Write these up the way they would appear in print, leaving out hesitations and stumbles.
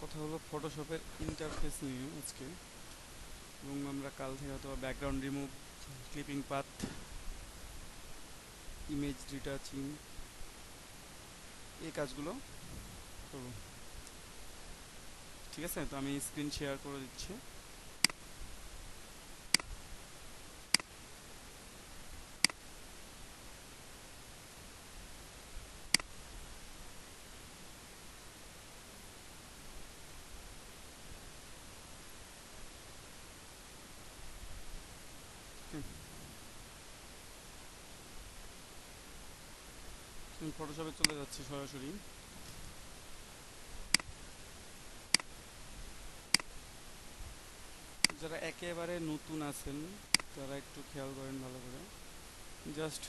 কথা হলো ফটোশপের ইন্টারফেস নিয়ে আজকে, এবং আমরা কাল থেকে হয়তো background remove, clipping path, image retouching এই কাজগুলো করব। ঠিক আছে, তো আমি স্ক্রিন শেয়ার করে দিচ্ছি। আমি ফটোশপে চলে যাচ্ছি সরাসরি। যারা একেবারে নতুন আছেন তারা একটু খেয়াল করেন ভালো করে। জাস্ট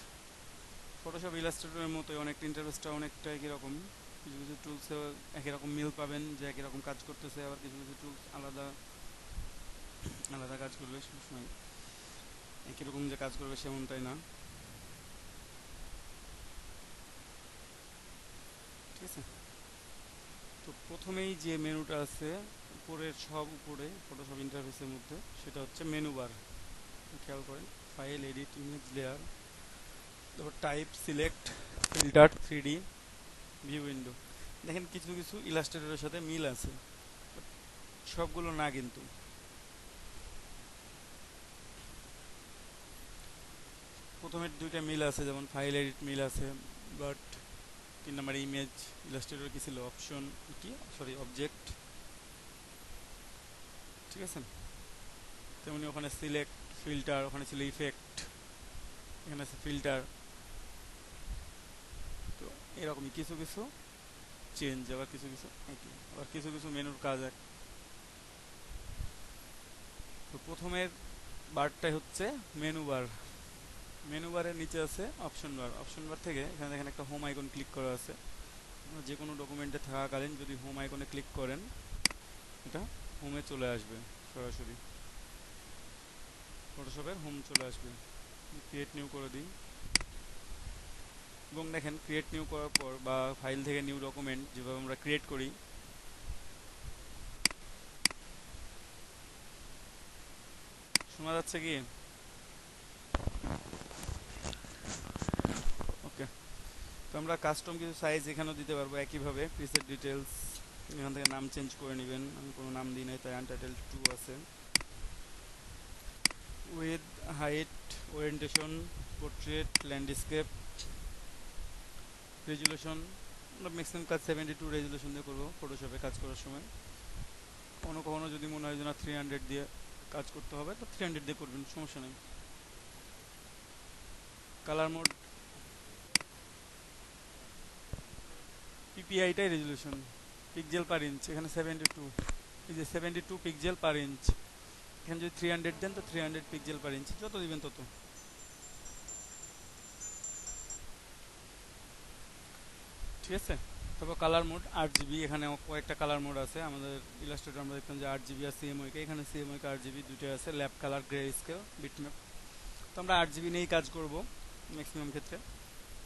ফটোশপ ইলাস্ট্রেটরের মতোই অনেকটা ইন্টারফেসটা অনেকটা একই রকম। কিছু কিছু টুলসে একই রকম মিল পাবেন যে একই রকম কাজ করতেছে, আবার কিছু কিছু টুলস আলাদা আলাদা কাজ করবে। সবসময় একই রকম যে কাজ করবে সেমনটাই না। ঠিক আছে, তো প্রথমেই যে মেনুটা আছে উপরের সব উপরে ফটোশপ ইন্টারফেসের মধ্যে, সেটা হচ্ছে মেনু বার। খেয়াল করেন, ফাইল, এডিট, ইমেজ, লেয়ার, তারপর type, select, filter, 3D, view window. দেখেন কিছু কিছু ইলাস্ট্রেটরের সাথে মিল আছে, সবগুলো না কিন্তু। প্রথমের দুইটা মিল আছে, যেমন ফাইল এডিট মিল আছে, বাট 3 নম্বরে ইমেজ ইলাস্ট্রেটর কি ছিল, অপশন কি সরি অবজেক্ট। ঠিক আছে, তেমনি ওখানে সিলেক্ট, ফিল্টার, ওখানে ছিল ইফেক্ট, এখানে আছে ফিল্টার। তো এরকমই কিছু কিছু চেঞ্জ, আবার কিছু কিছু একই, আবার কিছু কিছু মেনুর কাজ এক। তো প্রথমের বারটাই হচ্ছে মেনু বার। মেনু বারের নিচে আছে অপশন বার। অপশন বার থেকে এখানে দেখেন একটা হোম আইকন ক্লিক করা আছে। যে কোনো ডকুমেন্টে থাকাকালীন যদি হোম আইকনে ক্লিক করেন, এটা হোমে চলে আসবে সরাসরি, ফটোশপের হোম চলে আসবে। ক্রিয়েট নিউ করে দিই, এবং দেখেন ক্রিয়েট নিউ করার পর বা ফাইল থেকে নিউ ডকুমেন্ট যেভাবে আমরা ক্রিয়েট করি, শোনা যাচ্ছে কি? ওকে, তো আমরা কাস্টম কিছু সাইজ এখানেও দিতে পারবো একইভাবে। প্রিসেট ডিটেলস, এখান থেকে নাম চেঞ্জ করে নেবেন। আমি কোনো নাম দিই নাই, তাই আনটাইটেল 2 আছে। With, height, orientation, portrait, landscape, resolution, আমরা ম্যাক্সিমাম কাজ 72 রেজুলেশন দিয়ে করবো ফটোশপে কাজ করার সময়। কখনো কখনো যদি মনে হয় যে না 300 দিয়ে কাজ করতে হবে, তো 300 দিয়ে করবেন, সমস্যা নেই। কালার মোড, পিপিআইটাই রেজুলেশন, পিক্সেল পার ইঞ্চ। এখানে 72, এই যে 72 পিক্সেল পার ইঞ্চ। এখানে যদি 300 দেন তো 300 পিক্সেল পার ইঞ্চ, যত দিবেন তত। ঠিক আছে, তারপর কালার মোড 8GB। এখানে কয়েকটা কালার মোড আছে। আমাদের ইলাস্ট্রেটর আমরা দেখতাম যে 8GB আর সিএমওয়াইকে, এখানে সিএমওয়াইকে 8GB দুটোই আছে। Lab colour, grey scale, bitmap. তো আমরা 8GB নিয়েই কাজ করব ম্যাক্সিমাম ক্ষেত্রে।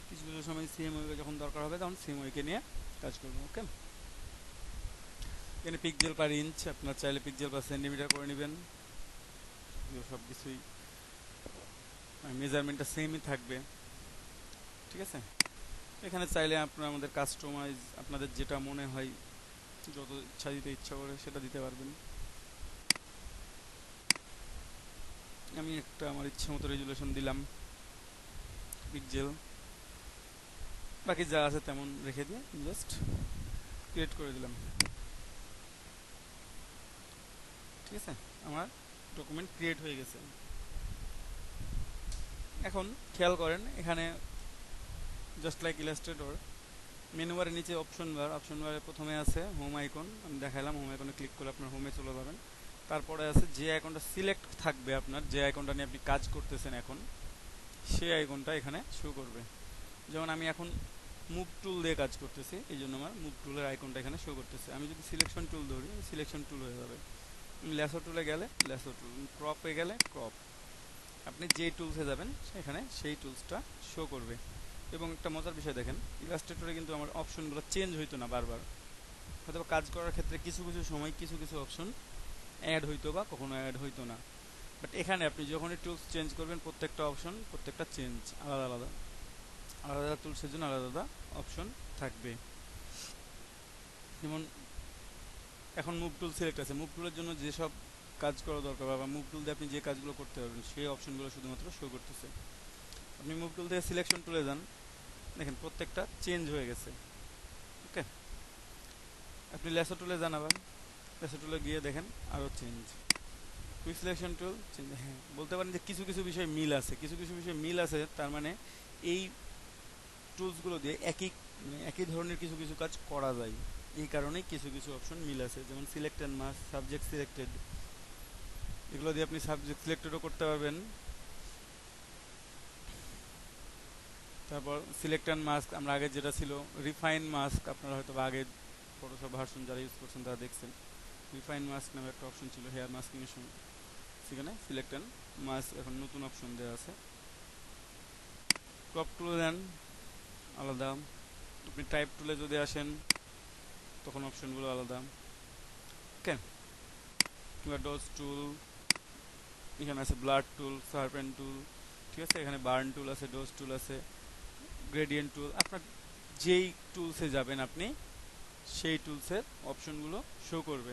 কিছু কিছু সময় সিএমওয়াইকে যখন দরকার হবে তখন সিএমওয়াইকে নিয়ে কাজ করব। ওকে, এখানে পিক্সেল পার ইঞ্চ, আপনার চাইলে পিক্সেল পার সেন্টিমিটার করে নেবেন। সব কিছুই মেজারমেন্টটা সেমই থাকবে। ঠিক আছে, এখানে চাইলে আপনারা আমাদের কাস্টমাইজ আপনাদের যেটা মনে হয় যত ইচ্ছা দিতে ইচ্ছা করে সেটা দিতে পারবেন। আমি একটা আমার ইচ্ছে মতো রেজুলেশন দিলাম, পিক্সেল। বাকি যা আছে তেমন রেখে দিয়ে জাস্ট ক্রিয়েট করে দিলাম। ঠিক আছে, আমার ডকুমেন্ট ক্রিয়েট হয়ে গেছে। এখন খেয়াল করেন, এখানে জাস্ট লাইক ইলাস্ট্রেটর, মেনু বারের নিচে অপশন বার। অপশন বারে প্রথমে আছে হোম আইকন, আমি দেখাইলাম। হোম আইকনে ক্লিক করলে আপনার হোমে চলে যাবেন। তারপরে আছে যে আইকনটা সিলেক্ট থাকবে, আপনার যে আইকনটা নিয়ে আপনি কাজ করতেছেন এখন, সেই আইকনটা এখানে শো করবে। যেমন আমি এখন মুভ টুল দিয়ে কাজ করতেছি, এই জন্য আমার মুভ টুলের আইকনটা এখানে শো করতেছে। আমি যদি সিলেকশন টুল ধরি, সিলেকশন টুল হয়ে যাবে। ল্যাসো টুলে গেলে ল্যাসো টুল, ক্রপে গেলে ক্রপ। আপনি যেই টুলসে যাবেন সেখানে সেই টুলসটা শো করবে। এবং একটা মজার বিষয় দেখেন, ইলাস্ট্রেটরে কিন্তু আমার অপশনগুলো চেঞ্জ হইতো না বারবার। হয়তো কাজ করার ক্ষেত্রে কিছু কিছু সময় কিছু কিছু অপশন অ্যাড হইতো বা কখনো অ্যাড হইতো না, বাট এখানে আপনি যখনই টুলস চেঞ্জ করবেন প্রত্যেকটা অপশন প্রত্যেকটা চেঞ্জ আলাদা আলাদা আলাদা টুলসের জন্য আলাদা আলাদা অপশন থাকবে। যেমন এখন মুভ টুল সিলেক্ট আছে, মুভ টুলের জন্য যেসব কাজ করা দরকার বা মুভ টুল দিয়ে আপনি যে কাজগুলো করতে পারবেন সেই অপশনগুলো শুধুমাত্র শো করতেছে। আপনি মুভ টুল থেকে সিলেকশন টুলে যান, দেখেন প্রত্যেকটা চেঞ্জ হয়ে গেছে। ওকে, আপনি লেসো টুলে যান, আবার লেসো টুলে গিয়ে দেখেন আরও চেঞ্জ। কুইক সিলেকশন টুল চেঞ্জ, হ্যাঁ বলতে পারেন যে কিছু কিছু বিষয় মিল আছে, কিছু কিছু বিষয় মিল আছে, তার মানে এই টুলসগুলো দিয়ে একই ধরনের কিছু কিছু কাজ করা যায়, এই কারণেই কিছু কিছু অপশন মিল আছে। যেমন সিলেক্ট অ্যান্ড মাস, সাবজেক্ট সিলেক্টেড, এগুলো দিয়ে আপনি সাবজেক্ট সিলেক্টেডও করতে পারবেন। তারপর সিলেক্ট অ্যান্ড মাস্ক, আমরা আগে যেটা ছিল রিফাইন মাস্ক, আপনারা হয়তো আগে ফটোশপ ভার্সন যারা ইউজ করছেন তারা দেখছেন রিফাইন মাস্ক নামে একটা অপশন ছিল হেয়ার মাস্কিং এর সময়, সেখানে সিলেক্ট অ্যান্ড মাস্ক এখন নতুন অপশন দেওয়া আছে। ক্রপ টুলে দেন আলাদা, আপনি টাইপ টুলে যদি আসেন তখন অপশনগুলো আলাদা। ওকে, কিংবা ডজ টুল, এখানে আছে ব্লাড টুল, সার্পেন্ট টুল, ঠিক আছে, এখানে বার্ন টুল আছে, ডজ টুল আছে, গ্রেডিয়েন্ট টুল। আপনার যেই টুলসে যাবেন আপনি সেই টুলসের অপশনগুলো শো করবে,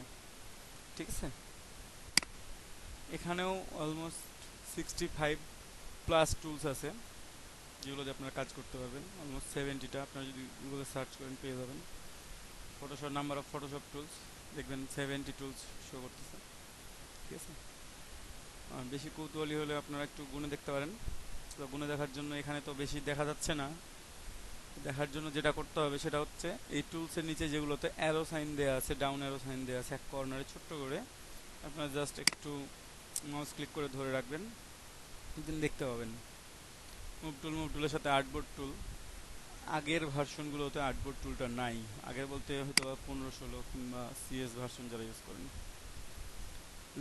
ঠিক আছে। এখানেও অলমোস্ট 65+ টুলস আছে যেগুলো দিয়ে আপনারা কাজ করতে পারবেন, অলমোস্ট 70টা আপনারা যদি গুগলে সার্চ করেন পেয়ে যাবেন। Photoshop, number of Photoshop tools দেখবেন 70 টুলস শো করতেছে, ঠিক আছে। বেশি কৌতূহলী হলে আপনারা একটু গুনে দেখতে পারেন। তো গুনে দেখার জন্য এখানে তো বেশি দেখা যাচ্ছে না, দেখার জন্য যেটা করতে হবে সেটা হচ্ছে এই টুলসের নিচে যেগুলোতে অ্যারো সাইন দেওয়া আছে, ডাউন অ্যারো সাইন দেওয়া আছে এক কর্নারে ছোট্ট করে, আপনারা জাস্ট একটু মাউস ক্লিক করে ধরে রাখবেন, দিন দেখতে পাবেন মুভ টুলের সাথে আর্টবোর্ড টুল। আগের ভার্সনগুলোতে আর্টবোর্ড টুলটা নাই, আগের বলতে হয়তো 15-16 কিংবা সিএস ভার্সন যারা ইউজ করেন।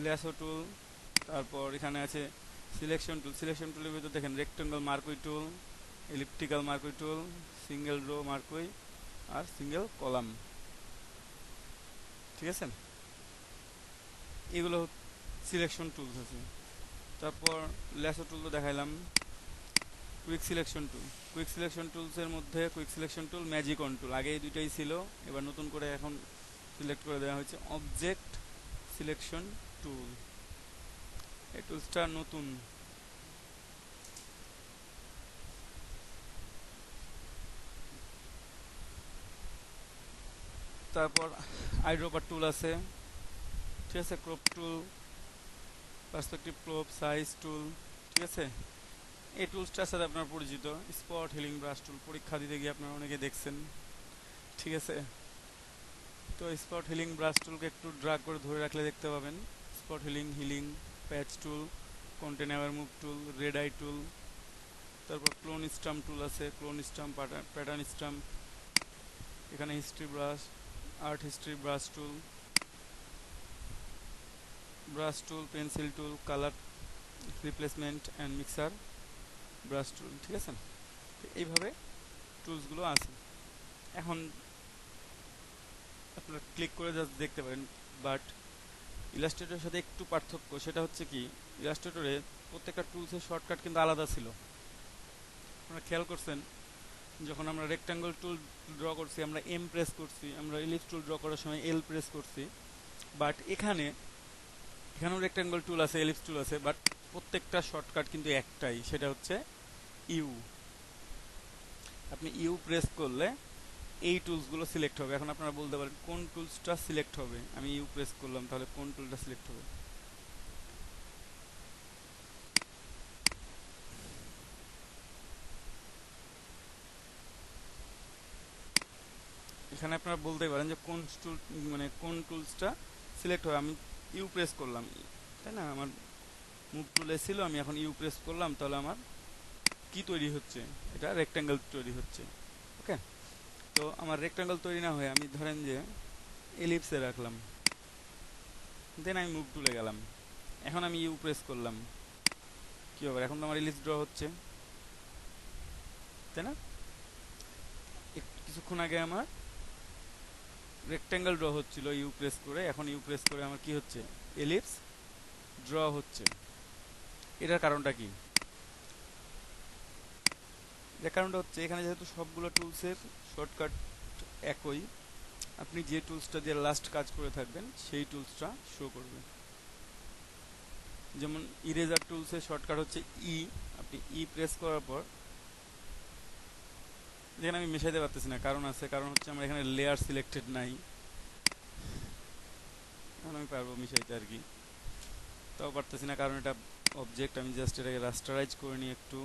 ল্যাসো টুল, তারপর এখানে আছে সিলেকশন টুল, সিলেকশন টুলের ভিতরে দেখেন রেক্টেঙ্গল মার্কুই টুল, এলিপ্টিক্যাল মার্কুই টুল, সিঙ্গেল রো মার্কুই আর সিঙ্গেল কলাম, ঠিক আছে। এগুলো সিলেকশন টুলস আছে। তারপর ল্যাসো টুল তো দেখাইলাম। Quick selection tool, quick selection টুলসের মধ্যে quick selection tool, magic wand tool, আগে এই দুইটাই ছিল, এবার নতুন করে এখন সিলেক্ট করে দেওয়া হয়েছে অবজেক্ট সিলেকশন টুল, এই টুলসটা নতুন। তারপর আইড্রপার টুল আছে, ঠিক আছে, ক্রপ টুল, পার্সপেক্টিভ ক্রপ, সাইজ টুল, ঠিক আছে। এই টুলসটার সাথে আপনার পরিচিত স্পট হিলিং ব্রাশ টুল, পরীক্ষা দিতে গিয়ে আপনারা অনেকে দেখছেন, ঠিক আছে। তো স্পট হিলিং ব্রাশ টুলকে একটু ড্রাগ করে ধরে রাখলে দেখতে পাবেন spot healing patch tool, content aware move tool, red eye tool. তারপর ক্লোন স্টাম্প টুল আছে, ক্লোন স্টাম্প, প্যাটার্ন স্টাম্প, এখানে history brush, art history brush tool, pencil tool, colour replacement and mixer brush tool, ঠিক আছে। এইভাবে টুলসগুলো আছে। এখন আপনারা click করে জাস্ট দেখতে পারেন, বাট ইলাস্ট্রেটরের সাথে একটু পার্থক্য, সেটা হচ্ছে কি ইলাস্ট্রেটরে প্রত্যেকটা টুলসের শর্টকাট কিন্তু আলাদা ছিল। আপনারা খেয়াল করছেন যখন আমরা রেক্ট্যাঙ্গল টুল ড্র করছি আমরা এম প্রেস করছি, আমরা ইলিপস টুল ড্র করার সময় এল প্রেস করছি, বাট এখানেও রেক্ট্যাঙ্গল টুল আছে, এলিপস টুল আছে, বাট প্রত্যেকটা শর্টকাট কিন্তু একটাই, সেটা হচ্ছে ইউ। আপনি ইউ প্রেস করলে এই টুলসগুলো সিলেক্ট হবে। এখন আপনারা বলতে পারেন কোন টুলসটা সিলেক্ট হবে, আমি ইউ প্রেস করলাম, তাহলে কোন টুলটা সিলেক্ট হবে? এখানে আপনারা বলতে পারেন যে কোন টুল, মানে কোন টুলসটা সিলেক্ট হবে। আমি ইউ প্রেস করলাম, তাই না, আমার মুভ টুলে ছিল, আমি এখন ইউ প্রেস করলাম, তাহলে আমার কি তৈরি হচ্ছে? এটা রেক্ট্যাঙ্গেল তৈরি হচ্ছে। ওকে, তো আমার রেক্ট্যাঙ্গেল তৈরি না হয়ে আমি ধরেন যে এলিপসে রাখলাম, দেন আমি মুভ টুলে গেলাম, এখন আমি ইউ প্রেস করলাম, কি হবে? এখন তো আমার এলিপস ড্র হচ্ছে, তাই না? কিছুক্ষণ আগে আমার রেক্ট্যাঙ্গেল ড্র হচ্ছিল ইউ প্রেস করে, এখন ইউ প্রেস করে আমার কি হচ্ছে, এলিপস ড্র হচ্ছে। এটার কারণটা কি? এর কারণটা হচ্ছে এখানে যেহেতু সবগুলো টুলসের শর্টকাট একই, আপনি যে টুলসটা দিয়ে লাস্ট কাজ করে থাকবেন সেই টুলসটা শো করবে। যেমন ইরেজার টুলসের শর্টকাট হচ্ছে ই, আপনি ই প্রেস করার পর, যেখানে আমি মেশাইতে পারতেছি না, কারণ আছে, কারণ হচ্ছে আমার এখানে লেয়ার সিলেক্টেড নাই, এখন আমি পারবো মিশাইতে আর কি, তাও পারতেছি না কারণ এটা অবজেক্ট। আমি জাস্ট এটাকে রাস্টারাইজ করে নিই একটু,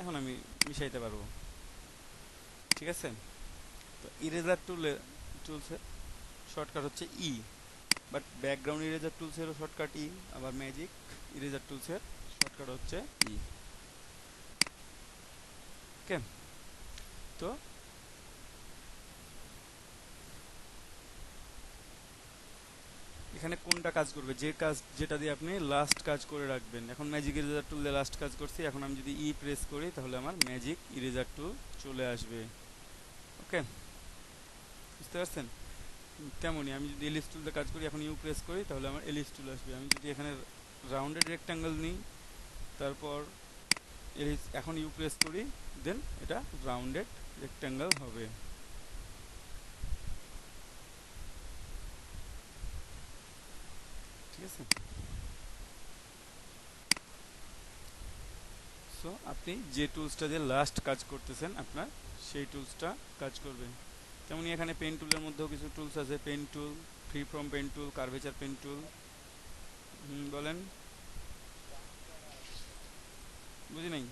এখন আমি মিশাইতে পারবো। ঠিক আছে, তো ইরেজার টুলসের শর্টকাট হচ্ছে ই, বাট ব্যাকগ্রাউন্ড ইরেজার টুলসেরও শর্টকাট ই, আবার ম্যাজিক ইরেজার টুলসের শর্টকাট হচ্ছে ই। ওকে, তো এখানে কোনটা কাজ করবে, যে কাজ যেটা দিয়ে আপনি লাস্ট কাজ করে রাখবেন। এখন ম্যাজিক ইরেজার টুল দিয়ে লাস্ট কাজ করছি, এখন আমি যদি ই প্রেস করি তাহলে আমার ম্যাজিক ইরেজার টুল চলে আসবে। ওকে, বুঝতে পারছেন? তেমনই আমি যদি এলিপস টুল দিয়ে কাজ করি, এখন ইউ প্রেস করি তাহলে আমার এলিপস টুল আসবে। আমি যদি এখানে রাউন্ডেড রেক্ট্যাঙ্গেল নিই, তারপর এলিপস, এখন ইউ প্রেস করি, দেন এটা রাউন্ডেড রেক্ট্যাঙ্গেল হবে। ঠিক আছে, সো আপনি যে টুলসটা দিয়ে লাস্ট কাজ করতেছেন আপনার সেই টুলসটা কাজ করবে। তেমনি এখানে পেন টুলের মধ্যেও কিছু টুলস আছে, pen tool, freeform pen tool, curvature pen tool. বলেন, বুঝি নাই।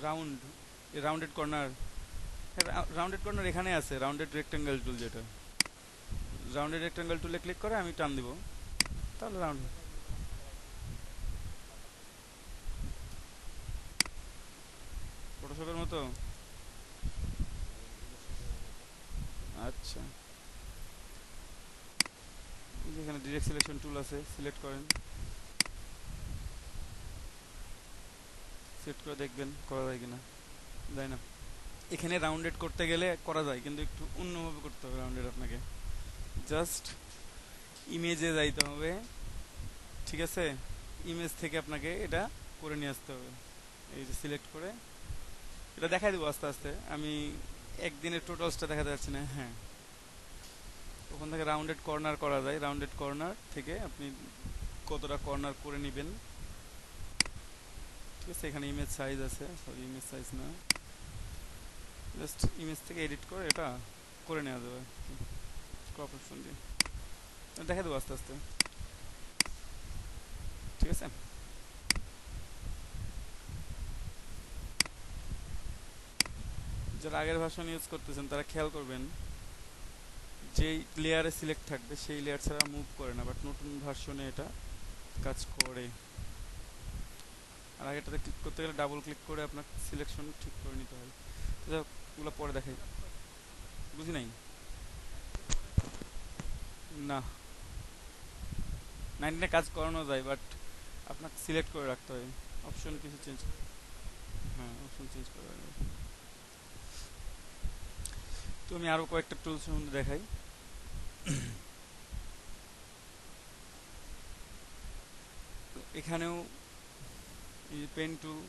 Round, rounded corner, rounded corner এখানে আছে, রাউন্ডেড রেক্ট্যাঙ্গেল টুল, যেটা রাউন্ডেড রেক্ট্যাঙ্গেল টুলে ক্লিক করে আমি টান দিব, তাহলে রাউন্ড। ফটোশপের মতো? আচ্ছা, এখানে ডিরেক্ট সিলেকশন টুল আছে, সিলেক্ট করেন, সিলেক্ট করে দেখবেন করা যায় কিনা, যায় না। এখানে রাউন্ডেড করতে গেলে করা যায়, কিন্তু একটু অন্যভাবে করতে হবে রাউন্ডেড। আপনাকে জাস্ট ইমেজে যাইতে হবে, ঠিক আছে, ইমেজ থেকে আপনাকে এটা করে নিয়ে আসতে হবে। এই যে সিলেক্ট করে এটা দেখাই দেবো আস্তে আস্তে, আমি একদিনের টোটালসটা দেখাতে যাচ্ছি না। হ্যাঁ, ওখান থেকে রাউন্ডেড কর্নার করা যায়, রাউন্ডেড কর্নার থেকে আপনি কতটা কর্নার করে নেবেন। ঠিক আছে, এখানে ইমেজ সাইজ আছে, সরি ইমেজ সাইজ না, জাস্ট ইমেজ থেকে এডিট করে এটা করে নেওয়া যাবে ক্রপ অপশন দিয়ে, দেখা দেবো আস্তে আস্তে। ঠিক আছে, যারা আগের ভার্সন ইউজ করতেছেন তারা খেয়াল করবেন, যেই লেয়ারে সিলেক্ট থাকবে সেই লেয়ার ছাড়া মুভ করে না, বাট নতুন ভার্সনে এটা কাজ করে। আর আগেটাতে ক্লিক করতে গেলে ডাবল ক্লিক করে আপনার সিলেকশন ঠিক করে নিতে হয়। তো যাই হোক, ওগুলো পরে দেখাই। বুঝি নাই? না, 19 কাজ করানো যায়, বাট আপনাকে সিলেক্ট করে রাখতে হয়, অপশন কিছু চেঞ্জ। হ্যাঁ, অপশন চেঞ্জ করে রাখবে। তো আমি আরও কয়েকটা টুলস সম্বন্ধে দেখাই। এখানেও এই pen tool,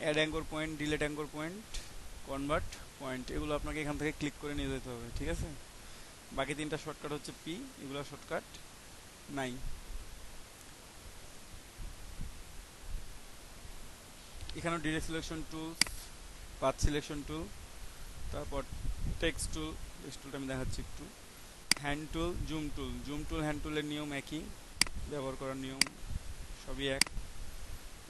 add anchor point, delete anchor point, convert point, এগুলো আপনাকে এখান থেকে ক্লিক করে নিয়ে যেতে হবে। ঠিক আছে, বাকি তিনটা শর্টকাট হচ্ছে পি, এগুলো শর্টকাট নাই। এখানেও direct selection tools, path selection tool, তারপর টেক্সট টুল, টেক্সট টুলটা আমি দেখাচ্ছি একটু, hand tool, zoom tool. Zoom tool hand টুলের নিয়ম একই, ব্যবহার করার নিয়ম সবই এক।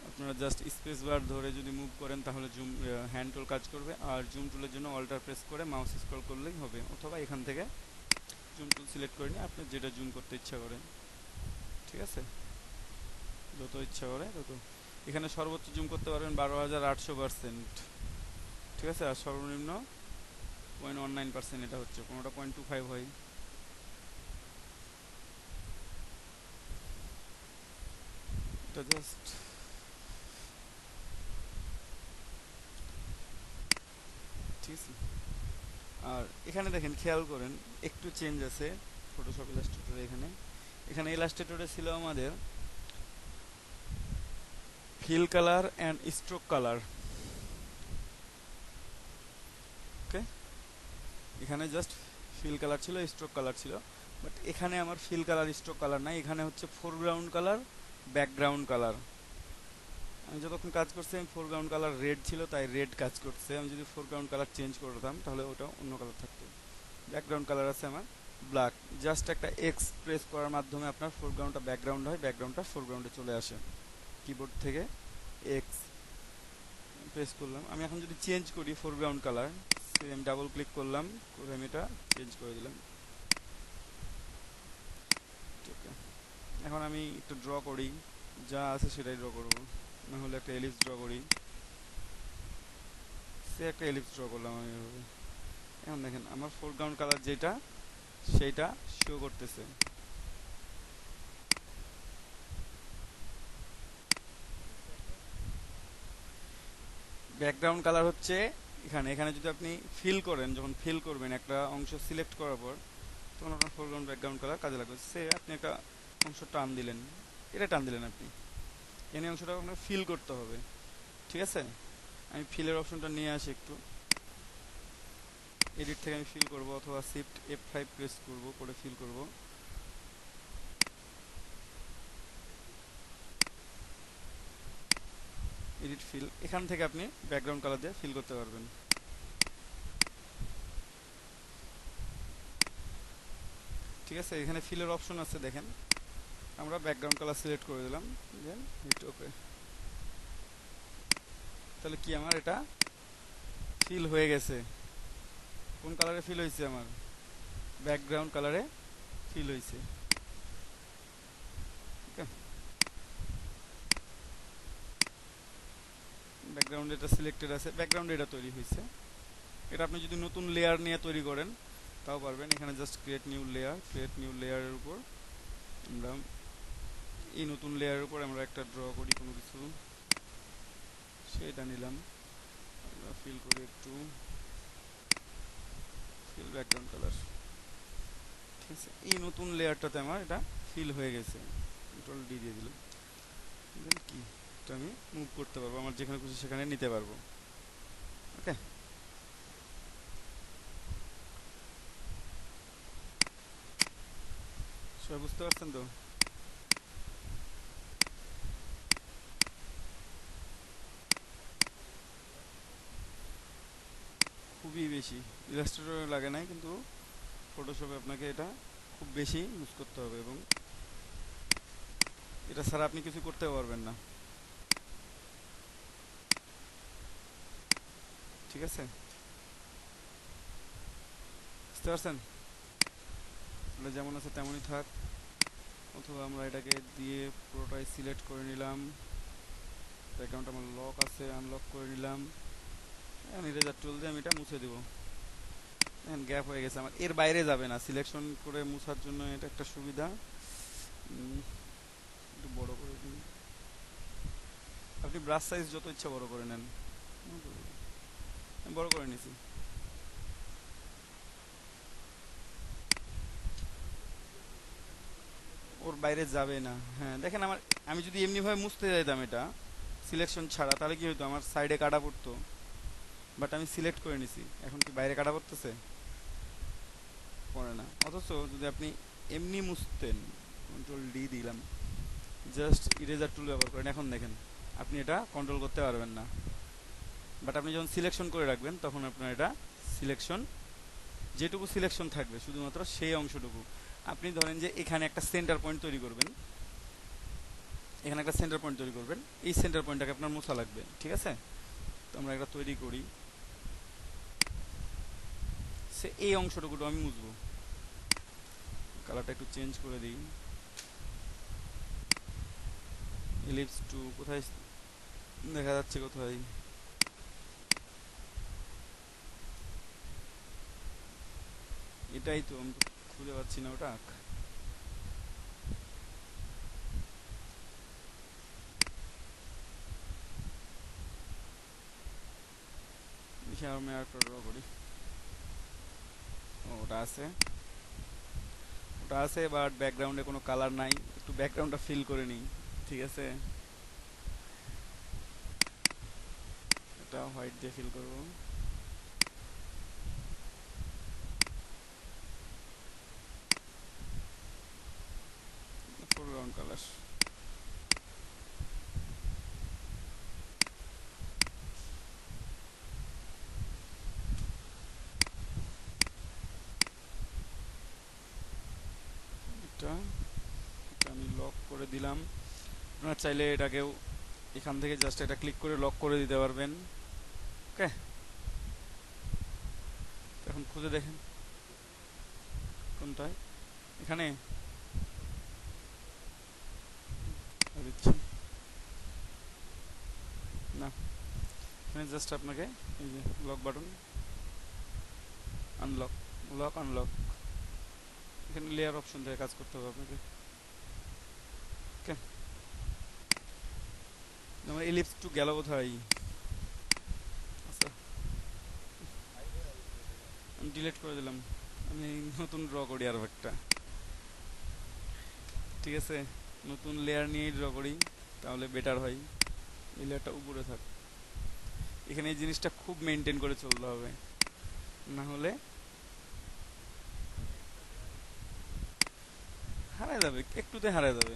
আপনারা জাস্ট স্পেস বার ধরে যদি মুভ করেন তাহলে জুম হ্যান্ড টুল কাজ করবে, আর জুম টুলের জন্য অল্টার প্রেস করে মাউস স্ক্রল করলেই হবে, অথবা এখান থেকে জুম টুল সিলেক্ট করে নিয়ে আপনি যেটা জুম করতে ইচ্ছা করেন। ঠিক আছে, যত ইচ্ছা করে তত। এখানে সর্বোচ্চ জুম করতে পারবেন 12,800%। ঠিক আছে, আর সর্বনিম্ন 0.19%, এটা হচ্ছে, কোনোটা 0.25 হয়। এটা জাস্ট ঠিক আছে। আর এখানে দেখেন, খেয়াল করেন একটু চেঞ্জ আছে ফটোশপ ইলাস্ট্রেটরে। এখানে এখানে ইলাস্ট্রেটরে ছিল আমাদের fill colour and stroke colour. Okay, এখানে জাস্ট ফিল কালার ছিল, স্ট্রোক কালার ছিল। বাট এখানে আমার ফিল কালার স্ট্রোক কালার নাই, এখানে হচ্ছে ফোরগ্রাউন্ড কালার, ব্যাকগ্রাউন্ড কালার। আমি যতক্ষণ কাজ করছি আমি ফোরগ্রাউন্ড কালার রেড ছিল তাই রেড কাজ করছে। আমি যদি ফোরগ্রাউন্ড কালার চেঞ্জ করতাম তাহলে ওটা অন্য কালার থাকতো। ব্যাকগ্রাউন্ড কালার আছে আমার ব্ল্যাক। জাস্ট একটা এক্স প্রেস করার মাধ্যমে আপনার ফোরগ্রাউন্ডটা ব্যাকগ্রাউন্ড হয়, ব্যাকগ্রাউন্ডটা ফোরগ্রাউন্ডে চলে আসে। কিবোর্ড থেকে এক্স প্রেস করলাম। আমি এখন যদি চেঞ্জ করি ফোরগ্রাউন্ড কালার, আমি ডাবল ক্লিক করলাম, করে আমি এটা চেঞ্জ করে দিলাম। এখন আমি একটু ড্র করি, যা আছে সেটাই ড্র করবো। না হলে একটা এলিপস ড্র করি, সে একটা এলিপস ড্র করলাম আমি এভাবে। এখন দেখেন আমার ফোরগ্রাউন্ড কালার যেটা সেইটা শো করতেছে। ব্যাকগ্রাউন্ড কালার হচ্ছে এখানে। এখানে যদি আপনি ফিল করেন, যখন ফিল করবেন একটা অংশ সিলেক্ট করার পর, তখন আপনার ফোরগ্রাউন্ড ব্যাকগ্রাউন্ড কালার কাজে লাগবে। সে আপনি একটা অংশ টান দিলেন, এটা টান দিলেন আপনি, এনে অংশটা আপনার ফিল করতে হবে। ঠিক আছে, আমি ফিলের অপশনটা নিয়ে আসি একটু। এডিট থেকে আমি ফিল করব, অথবা শিফট F5 প্রেস করব, করে ফিল করব। এডিট ফিল, এখান থেকে আপনি ব্যাকগ্রাউন্ড কালার দিয়ে ফিল করতে পারবেন। ঠিক আছে, এখানে ফিলের অপশন আছে দেখেন। আমরা ব্যাকগ্রাউন্ড কালার সিলেক্ট করে দিলাম, দেন হিট ওকে। তাহলে কি আমার এটা ফিল হয়ে গেছে। কোন কালারে ফিল হয়েছে? আমার ব্যাকগ্রাউন্ড কালারে ফিল হয়েছে। ওকে, ব্যাকগ্রাউন্ড এটা সিলেক্টেড আছে, ব্যাকগ্রাউন্ড এটা তৈরি হয়েছে। এটা আপনি যদি নতুন লেয়ার নিয়ে তৈরি করেন তাও পারবেন। এখানে just create new layer, create new লেয়ারের উপর আমরা এই নতুন লেয়ারের উপর আমরা একটা ড্র করি কোনো কিছু, সেটা নিলাম। আমরা ফিল করি একটু, ফিল ব্যাকগ্রাউন্ড কালার। ঠিক আছে, এই নতুন লেয়ারটাতে আমার এটা ফিল হয়ে গেছে। কন্ট্রোল ডি দিয়ে দিলাম। দেন কি, এটা আমি মুভ করতে পারবো, আমার যেখানে খুশি সেখানে নিতে পারবো। ওকে, সবাই বুঝতে পারছেন তো? খুবই বেশি ইলাস্ট্রেটরে লাগে নাই, কিন্তু ফটোশপে আপনাকে এটা খুব বেশি ইউজ করতে হবে, এবং এটা ছাড়া আপনি কিছু করতে পারবেন না। ঠিক আছে, বুঝতে পারছেন? তাহলে যেমন আছে তেমনই থাক, অথবা আমরা এটাকে দিয়ে পুরোটাই সিলেক্ট করে নিলাম। ব্যাকগ্রাউন্ড আমার লক আছে, আনলক করে নিলাম। এখন ইরেজার টুল দিয়ে আমি এটা মুছে দেবো। এখন গ্যাপ হয়ে গেছে আমার, এর বাইরে যাবে না। সিলেকশন করে মুছার জন্য এটা একটা সুবিধা। একটু বড় করে দিন, আপনি ব্রাশ সাইজ যত ইচ্ছা বড় করে নেন। আমি বড় করে নিছি। ওর বাইরে যাবে না। হ্যাঁ দেখেন, আমার আমি যদি এমনিভাবে মুছতে যাইতাম এটা সিলেকশন ছাড়া, তাহলে কি হতো, আমার সাইডে কাটা পড়তো। বাট আমি সিলেক্ট করে নিছি, এখন কি বাইরে কাটা পড়তেছে? পড়ে না। অথচ যদি আপনি এমনি মুছতেন, কন্ট্রোল ডি দিলাম, জাস্ট ইরেজার টুল ব্যবহার করেন, এখন দেখেন আপনি এটা কন্ট্রোল করতে পারবেন না। বাট আপনি যখন সিলেকশন করে রাখবেন তখন আপনার এটা সিলেকশন, যেটুকু সিলেকশন থাকবে শুধুমাত্র সেই অংশটুকু। আপনি ধরেন যে এখানে একটা সেন্টার পয়েন্ট তৈরি করবেন, এখানে একটা সেন্টার পয়েন্ট তৈরি করবেন, এই সেন্টার পয়েন্টটাকে আপনার মোছা লাগবে। ঠিক আছে, তো আমরা একটা তৈরি করি, সে এই অংশটুকুটো আমি মুছবো। কালারটা একটু চেঞ্জ করে দিই। ইলিপস টু কোথায় দেখা যাচ্ছে? কোথায়? এটাই তো, আমি তো খুঁজে পাচ্ছি না ওটা। দেখি আমি আর একটা ড্র করি। ওটা আছে, ওটা আছে, বাট ব্যাকগ্রাউন্ডে কোনো কালার নাই। একটু ব্যাকগ্রাউন্ডটা ফিল করে নিই। ঠিক আছে, এটা হোয়াইট দিয়ে ফিল করবো। ফোরগ্রাউন্ড কালার, এটা এটা আমি লক করে দিলাম। আপনারা চাইলে এটাকেও এখান থেকে জাস্ট এটা ক্লিক করে লক করে দিতে পারবেন। ওকে, এখন খুঁজে দেখেন কোনটায়। এখানে দিচ্ছি না, এখানে জাস্ট আপনাকে এই যে lock button, unlock, lock unlock, এখানে লেয়ার অপশন থেকে কাজ করতে হবে আপনাকে। ওকে, আমার এলিপস টু গেল কোথায়? আচ্ছা, আমি ডিলিট করে দিলাম। আমি নতুন ড্র করি আরও একটা। ঠিক আছে, নতুন লেয়ার নিয়েই ড্র করি, তাহলে বেটার হয়। এই লেয়ারটা উপরে থাক। এখানে এই জিনিসটা খুব মেনটেন করে চলতে হবে, না হলে হারায় যাবে, একটুতে হারায় যাবে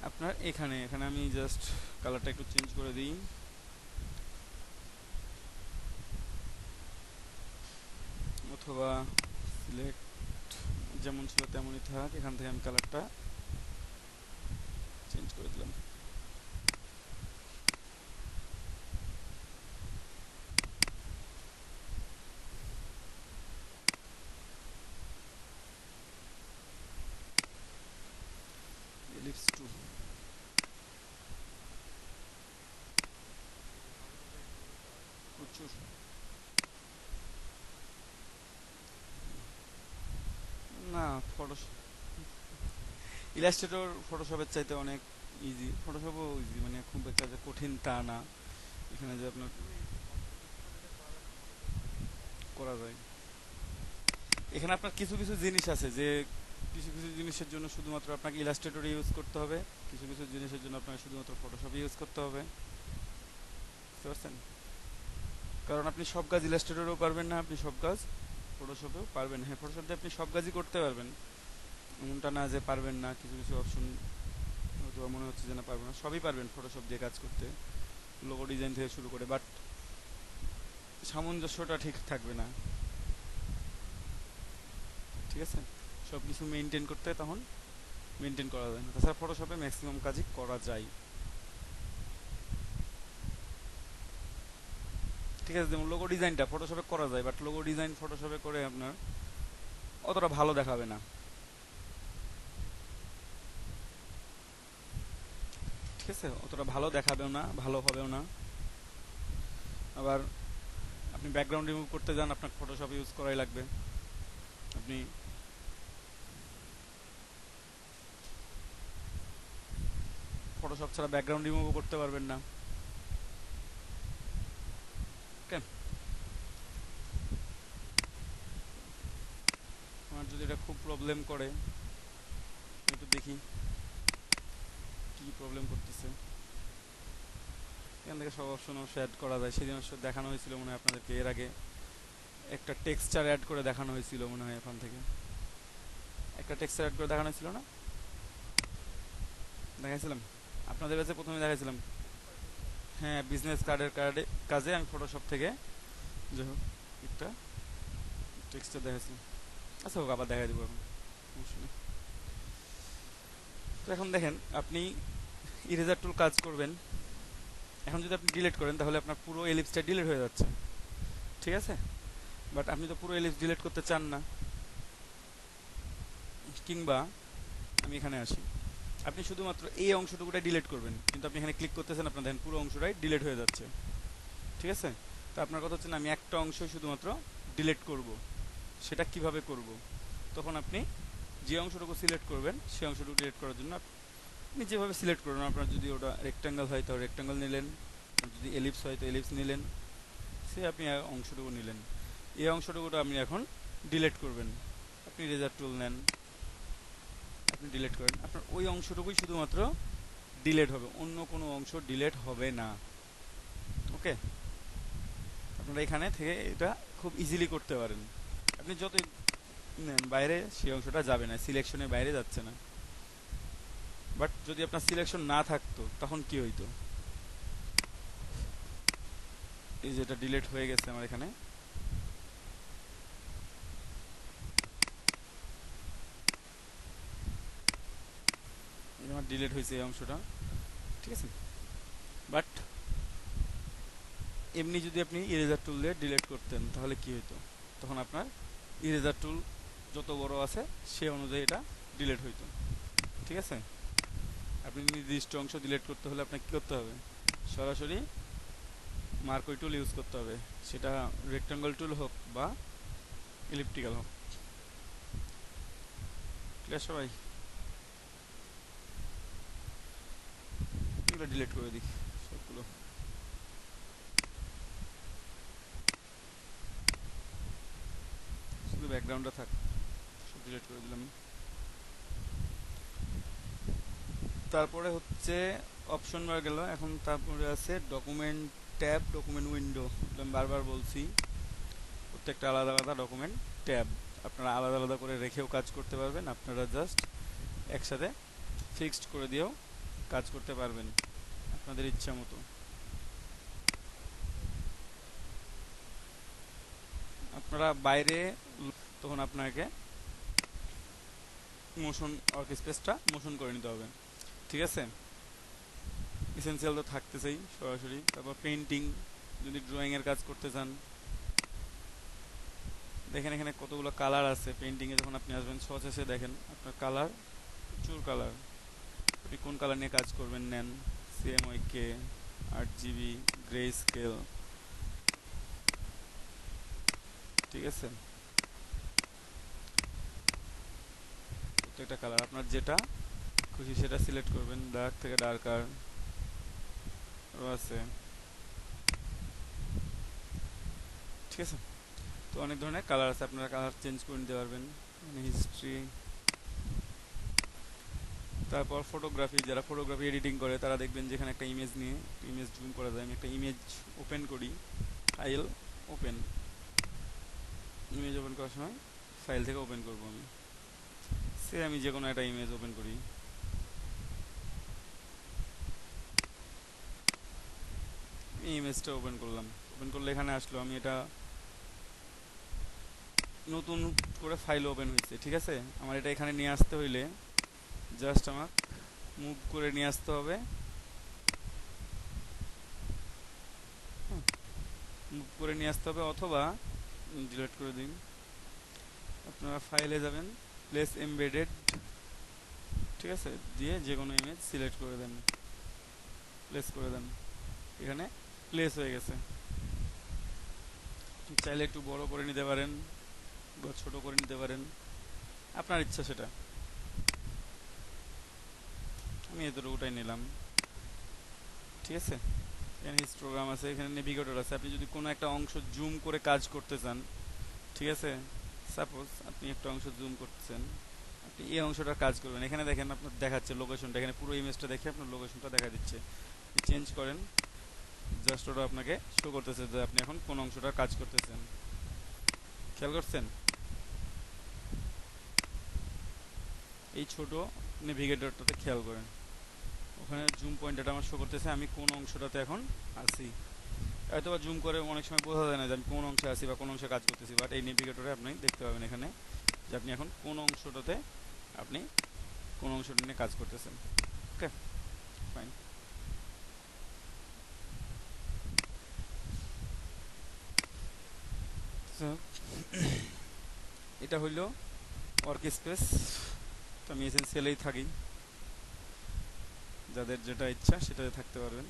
আপনার। এখানে এখানে আমি জাস্ট কালারটা একটু চেঞ্জ করে দিই। অথবা সিলেক্ট যেমন ছিল তেমনই থাক, এখান থেকে আমি কালারটা চেঞ্জ করে দিলাম। এলিপস টু, প্রচুর। না, ফটোশপ, ইলাস্ট্রেটর ফটোশপের চাইতে অনেক ইজি। ফটোশপও ইজি, মানে খুব একটা যে কঠিন তা না। এখানে যে আপনার করা যায়, এখানে আপনার কিছু কিছু জিনিস আছে যে কিছু কিছু জিনিসের জন্য শুধুমাত্র আপনাকে ইলাস্ট্রেটর ইউজ করতে হবে, কিছু কিছু জিনিসের জন্য আপনাকে শুধুমাত্র ফটোশপ ইউজ করতে হবে। বুঝতে পারছেন? কারণ আপনি সব কাজ ইলাস্ট্রেটরেও পারবেন না, আপনি সব কাজ ফটোশপেও পারবেন। হ্যাঁ, ফটোশপ দিয়ে আপনি সব কাজই করতে পারবেন, এমনটা না যে পারবেন না। কিছু কিছু অপশন হয়তো মনে হচ্ছে যে না পারবেন না, সবই পারবেন ফটোশপ দিয়ে কাজ করতে, লোগো ডিজাইন থেকে শুরু করে। বাট সামঞ্জস্যটা ঠিক থাকবে না। ঠিক আছে, সব কিছু মেনটেন করতে তখন মেনটেন করা যায় না। তাছাড়া ফটোশপে ম্যাক্সিমাম কাজই করা যায়। ঠিক আছে, যেমন লোগো ডিজাইনটা ফটোশপে করা যায়, বাট লোগো ডিজাইন ফটোশপে করে আপনার অতটা ভালো দেখাবে না। ঠিক আছে, অতটা ভালো দেখাবেও না, ভালো হবেও না। আবার আপনি ব্যাকগ্রাউন্ড রিমুভ করতে যান, আপনার ফটোশপ ইউজ করাই লাগবে। আপনি ফটোশপ ছাড়া ব্যাকগ্রাউন্ড রিমুভও করতে পারবেন না। ওকে, আমার যদি এটা খুব প্রবলেম করে, একটু দেখি কি প্রবলেম করতেছে। এখান থেকে সব অপশন অ্যাড করা যায়। সেদিন অবশ্য দেখানো হয়েছিল মনে হয় আপনাদেরকে, এর আগে একটা টেক্সচার অ্যাড করে দেখানো হয়েছিল মনে হয়। এখান থেকে একটা টেক্সচার অ্যাড করে দেখানো হয়েছিল না? দেখাইছিলাম আপনাদের কাছে, প্রথমে দেখাইছিলাম। হ্যাঁ, বিজনেস কাজে আমি ফটোশপ থেকে যাই হোক একটা টেক্সচার দেখাইছি। আচ্ছা হোক, আবার দেখাই দেবো এখন, সমস্যা নেই। তো এখন দেখেন, আপনি ইরেজার টুল কাজ করবেন। এখন যদি আপনি ডিলিট করেন তাহলে আপনার পুরো এলিপসটা ডিলিট হয়ে যাচ্ছে। ঠিক আছে, বাট আপনি তো পুরো এলিপস ডিলিট করতে চান না। কিংবা আমি এখানে আসি, আপনি শুধুমাত্র এই অংশটুকুটাই ডিলিট করবেন, কিন্তু আপনি এখানে ক্লিক করতেছেন, আপনার দেখেন পুরো অংশটাই ডিলিট হয়ে যাচ্ছে। ঠিক আছে, তো আপনার কথা হচ্ছে না আমি একটা অংশই শুধুমাত্র ডিলিট করব, সেটা কিভাবে করব? তখন আপনি যে অংশটুকু সিলেক্ট করবেন সেই অংশটুকু ডিলিট করার জন্য আপনি যেভাবে সিলেক্ট করবেন, আপনার যদি ওটা রেক্ট্যাঙ্গেল হয় তো রেক্ট্যাঙ্গেল নিলেন, যদি এলিপস হয় তো এলিপস নিলেন, সে আপনি অংশটুকু নিলেন, এই অংশটুকুটা আপনি এখন ডিলিট করবেন। আপনি ইরেজার টুল নেন, আপনি ডিলিট করেন, আপনার ওই অংশটুকুই শুধুমাত্র ডিলিট হবে, অন্য কোনো অংশ ডিলিট হবে না। ওকে, আপনারা এখানে থেকে এটা খুব ইজিলি করতে পারেন। আপনি যতই নেন বাইরে সেই অংশটা যাবে না, সিলেকশনের বাইরে যাচ্ছে না। বাট যদি আপনার সিলেকশন না থাকতো তখন কি হইতো, এই যেটা ডিলিট হয়ে গেছে আমার এখানে, আমার ডিলিট হয়েছে এই অংশটা, ঠিক আছে। বাট এমনি যদি আপনি ইরেজার টুল দিয়ে ডিলিট করতেন তাহলে কি হইতো, তখন আপনার ইরেজার টুল যত বড় আছে সে অনুযায়ী এটা ডিলিট হইতো, ঠিক আছে। আপনি নির্দিষ্ট অংশ ডিলিট করতে হলে আপনাকে কী করতে হবে, সরাসরি মার্কই টুল ইউজ করতে হবে, সেটা রেক্টাঙ্গল টুল হোক বা ইলিপ্টিক্যাল হোক। ক্লিয়ার সবাই? এগুলো ডিলিট করে দিই সবগুলো। শুধু ব্যাকগ্রাউন্ডটা থাক, সব ডিলিট করে দিলাম। তারপরে হচ্ছে অপশন বার গেল, এখন তারপরে আছে ডকুমেন্ট ট্যাব, ডকুমেন্ট উইন্ডো। আমি বারবার বলছি প্রত্যেকটা আলাদা আলাদা ডকুমেন্ট ট্যাব, আপনারা আলাদা আলাদা করে রেখেও কাজ করতে পারবেন, আপনারা জাস্ট একসাথে ফিক্সড করে দিয়েও কাজ করতে পারবেন আপনাদের ইচ্ছা মতো। আপনারা বাইরে তখন আপনাকে মোশন ওয়ার্ক স্পেসটা মোশন করে নিতে হবে, ঠিক আছে। এসেনশিয়াল তো থাকতেছেই সরাসরি। তারপর পেন্টিং, যদি ড্রয়িংয়ের কাজ করতে চান, দেখেন এখানে কতগুলো কালার আছে। পেন্টিংয়ে যখন আপনি আসবেন সহজ এসে দেখেন আপনার কালার, প্রচুর কালার। আপনি কোন কালার নিয়ে কাজ করবেন নেন, CMYK, RGB, গ্রে স্কেল, ঠিক আছে। প্রত্যেকটা কালার আপনার যেটা খুশি সেটা সিলেক্ট করবেন, ডার্ক থেকে ডার্কার আছে, ঠিক আছে। তো অনেক ধরনের কালার আছে, আপনারা কালার চেঞ্জ করে নিতে পারবেন। হিস্ট্রি, তারপর ফটোগ্রাফি, যারা ফটোগ্রাফি এডিটিং করে তারা দেখবেন যেখানে একটা ইমেজ নিয়ে ইমেজ জুম করা যায়। আমি একটা ইমেজ ওপেন করি, ফাইল ওপেন, ইমেজ ওপেন করার সময় ফাইল থেকে ওপেন করব আমি, সে আমি যে কোনো একটা ইমেজ ওপেন করি, এই ইমেজটা ওপেন করলাম। ওপেন করলে এখানে আসলো, আমি এটা নতুন করে ফাইল ওপেন হয়েছে, ঠিক আছে। আমার এটা এখানে নিয়ে আসতে হইলে জাস্ট আমার মুভ করে নিয়ে আসতে হবে, মুভ করে নিয়ে আসতে হবে, অথবা ডিলিট করে দিন। আপনারা ফাইলে যাবেন, প্লেস এমবেডেড, ঠিক আছে, দিয়ে যে কোনো ইমেজ সিলেক্ট করে দেন, প্লেস করে দেন, এখানে প্লেস হয়ে গেছে। চাইলে একটু বড় করে নিতে পারেন বা ছোট করে নিতে পারেন, আপনার ইচ্ছা সেটা। আমি এতটুকুটাই নিলাম, ঠিক আছে। এখানে হিস্টোগ্রাম আছে, এখানে নেভিগেটর আছে। আপনি যদি কোনো একটা অংশ জুম করে কাজ করতে চান, ঠিক আছে, সাপোজ আপনি একটা অংশ জুম করতেছেন, আপনি এই অংশটার কাজ করবেন, এখানে দেখেন আপনার দেখাচ্ছে লোকেশনটা, এখানে পুরো ইমেজটা দেখে আপনার লোকেশনটা দেখা দিচ্ছে। চেঞ্জ করেন, জাস্ট ওটা আপনাকে শো করতেছে যে আপনি এখন কোন অংশটার কাজ করতেছেন। খেয়াল করছেন? এই ছোট নেভিগেটরটাতে খেয়াল করেন, ওখানে জুম পয়েন্টটা আমার শো করতেছে আমি কোন অংশটাতে এখন আছি। হয়তো বা জুম করে অনেক সময় বোঝা যায় না যে আমি কোন অংশে আছি বা কোন অংশে কাজ করতেছি, বাট এই নেভিগেটরে আপনি দেখতে পাবেন এখানে যে আপনি এখন কোন অংশটাতে আপনি কোন অংশটা নিয়ে কাজ করতেছেন। ওকে, ফাইন। এটা হইল ওয়ার্ক স্পেস। তো আমি এসেনশিয়ালেই থাকি, যাদের যেটা ইচ্ছা সেটাতে থাকতে পারবেন।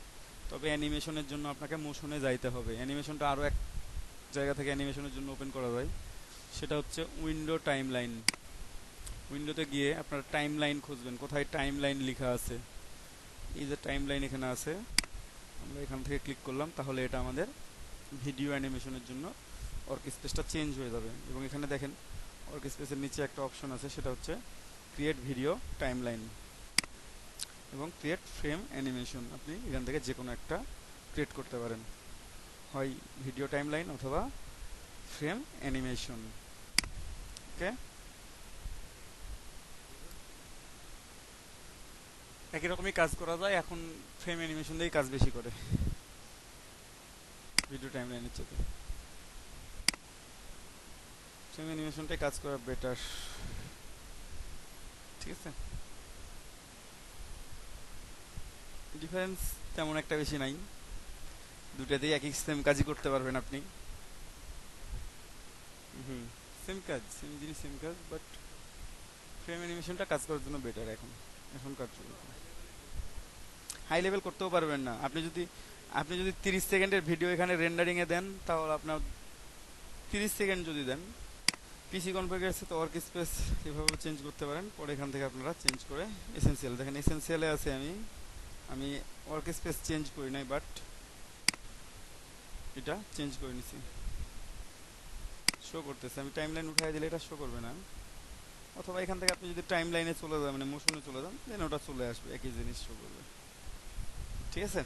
তবে অ্যানিমেশনের জন্য আপনাকে মোশনে যাইতে হবে। অ্যানিমেশনটা আরও এক জায়গা থেকে অ্যানিমেশনের জন্য ওপেন করা যায়, সেটা হচ্ছে উইন্ডো টাইম লাইন। উইন্ডোতে গিয়ে আপনারা টাইম লাইন খুঁজবেন, কোথায় টাইম লাইন লেখা আছে। এই যে টাইম লাইন এখানে আছে, আমরা এখান থেকে ক্লিক করলাম, তাহলে এটা আমাদের ভিডিও অ্যানিমেশনের জন্য ওয়ার্ক স্পেসটা চেঞ্জ হয়ে যাবে। এবং এখানে দেখেন ওয়ার্ক স্পেসের নিচে একটা অপশন আছে, সেটা হচ্ছে ক্রিয়েট ভিডিও টাইমলাইন এবং ক্রিয়েট ফ্রেম অ্যানিমেশন। আপনি এখান থেকে যে কোনো একটা ক্রিয়েট করতে পারেন, হয় ভিডিও টাইমলাইন অথবা ফ্রেম অ্যানিমেশন। ওকে, একই রকমই কাজ করা যায়, এখন ফ্রেম অ্যানিমেশন দিয়েই কাজ বেশি করে ভিডিও টাইমলাইনের চেয়ে। ফ্রেম অ্যানিমেশনটাই কাজ করা বেটার, ঠিক আছে। ডিফারেন্স তেমন একটা বেশি নাই, দুটাতেই একই সেম কাজই করতে পারবেন আপনি। সেম কাজ, সেম জিনিস, সেম কাজ, বাট ফ্রেম অ্যানিমেশনটা কাজ করার জন্য বেটার এখনকার যুগে। হাই লেভেল করতেও পারবেন না আপনি যদি 30 সেকেন্ডের ভিডিও এখানে রেন্ডারিং এ দেন, তাহলে আপনার 30 সেকেন্ড যদি দেন, পিসি কনফিগারেশনে তো ওয়ার্ক স্পেস এভাবে চেঞ্জ করতে পারেন। পরে এখান থেকে আপনারা চেঞ্জ করে এসেনশিয়াল, দেখেন এসেনশিয়ালে আছে আমি ওয়ার্ক স্পেস চেঞ্জ করি নাই, বাট এটা চেঞ্জ করে নিছি, শো করতেছে। আমি টাইমলাইন উঠাই দিলে এটা শো করবে না। অথবা এখান থেকে আপনি যদি টাইমলাইনে চলে যান, মানে মোশনে চলে যান, দেন ওটা চলে আসবে, একই জিনিস শো করবে, ঠিক আছে।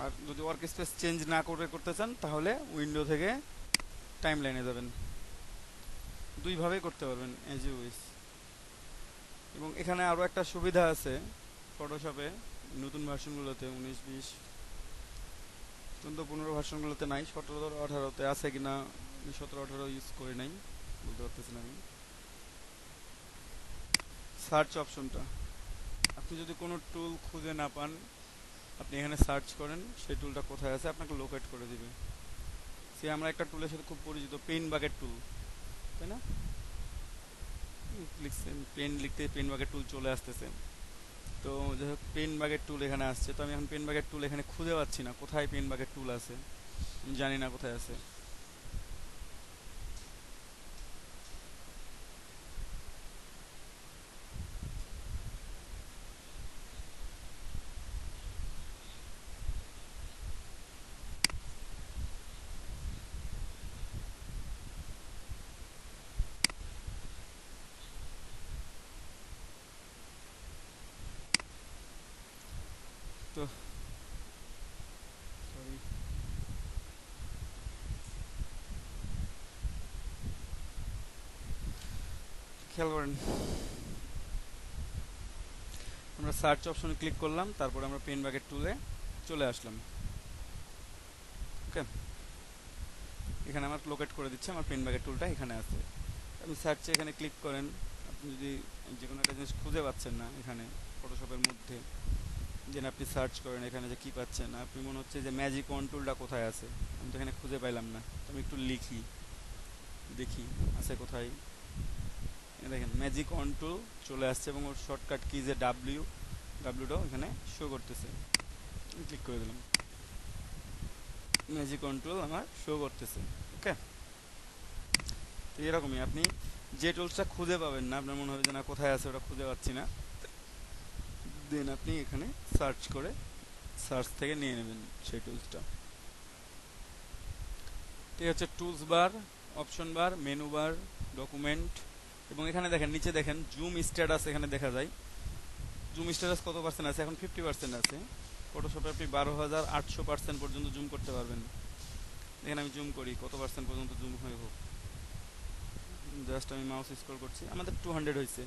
আর যদি ওয়ার্ক স্পেস চেঞ্জ না করতে চান, তাহলে উইন্ডো থেকে টাইমলাইনে যাবেন, দুইভাবেই করতে পারবেন এজ ইউ উইশ। এবং এখানে আরও একটা সুবিধা আছে ফটোশপে, নতুন ভার্সনগুলোতে 19, 20, 14, 15 ভার্সনগুলোতে নাই, 17, 18তে আছে কিনা, 17, 18 ইউজ করি নাই, বলতে পারতেছি না আমি। সার্চ অপশনটা, আপনি যদি কোনো টুল খুঁজে না পান, আপনি এখানে সার্চ করেন সেই টুলটা কোথায় আছে, আপনাকে লোকেট করে দিবে। সে আমরা একটা টুলের সাথে খুব পরিচিত, পেন বাকেট টুল, তাই না? লিখছেন পেন, লিখতে পেন বাকেট টুল চলে আসতেছে। তো যাই হোক, পেন বাকেট টুল এখানে আসছে, তো আমি এখন পেন বাকেট টুল এখানে খুঁজে পাচ্ছি না, কোথায় পেন বাকেট টুল আছে আমি জানি না কোথায় আছে। তো সরি, খেয়াল করেন, আমরা সার্চ অপশনে ক্লিক করলাম, তারপর আমরা পেন বাকেট টুলে চলে আসলাম। ওকে, এখানে আমার লোকেট করে দিচ্ছে, আমার পেন বাকেট টুলটা এখানে আছে। আপনি সার্চে এখানে ক্লিক করেন, আপনি যদি যে কোনো একটা জিনিস খুঁজে পাচ্ছেন না এখানে ফটোশপের মধ্যে, যে আপনি সার্চ করেন এখানে যে কি পাচ্ছেন, আপনি মনে হচ্ছে যে ম্যাজিক ওয়ান টুলটা কোথায় আছে, আমি তো এখানে খুঁজে পাইলাম না, আমি একটু লিখি, দেখি আছে কোথায়। দেখেন ম্যাজিক অন টুল চলে আসছে এবং ওর শর্টকাট কি যে ডাব্লিউটাও এখানে শো করতেছে। ক্লিক করে দিলাম, ম্যাজিক অন টুল আমার শো করতেছে। ওকে, তো এরকমই আপনি যে টুলসটা খুঁজে পাবেন না, আপনার মনে হবে যে না কোথায় আছে ওটা খুঁজে পাচ্ছি না, দেন আপনি এখানে সার্চ করে সার্চ থেকে নিয়ে নেবেন সেই টুলসটা। ঠিক আছে, টুলস বার, অপশন বার, মেনু বার, ডকুমেন্ট, এবং এখানে দেখেন নিচে দেখেন জুম স্ট্যাটাস এখানে দেখা যায়। জুম স্ট্যাটাস কত পার্সেন্ট আছে? এখন 50% আছে। ফটোশপে আপনি 12,800% পর্যন্ত জুম করতে পারবেন। দেখেন আমি জুম করি, কত পার্সেন্ট পর্যন্ত জুম হয়ে হোক, জাস্ট আমি মাউস স্ক্রল করছি, আমাদের 200 হয়েছে।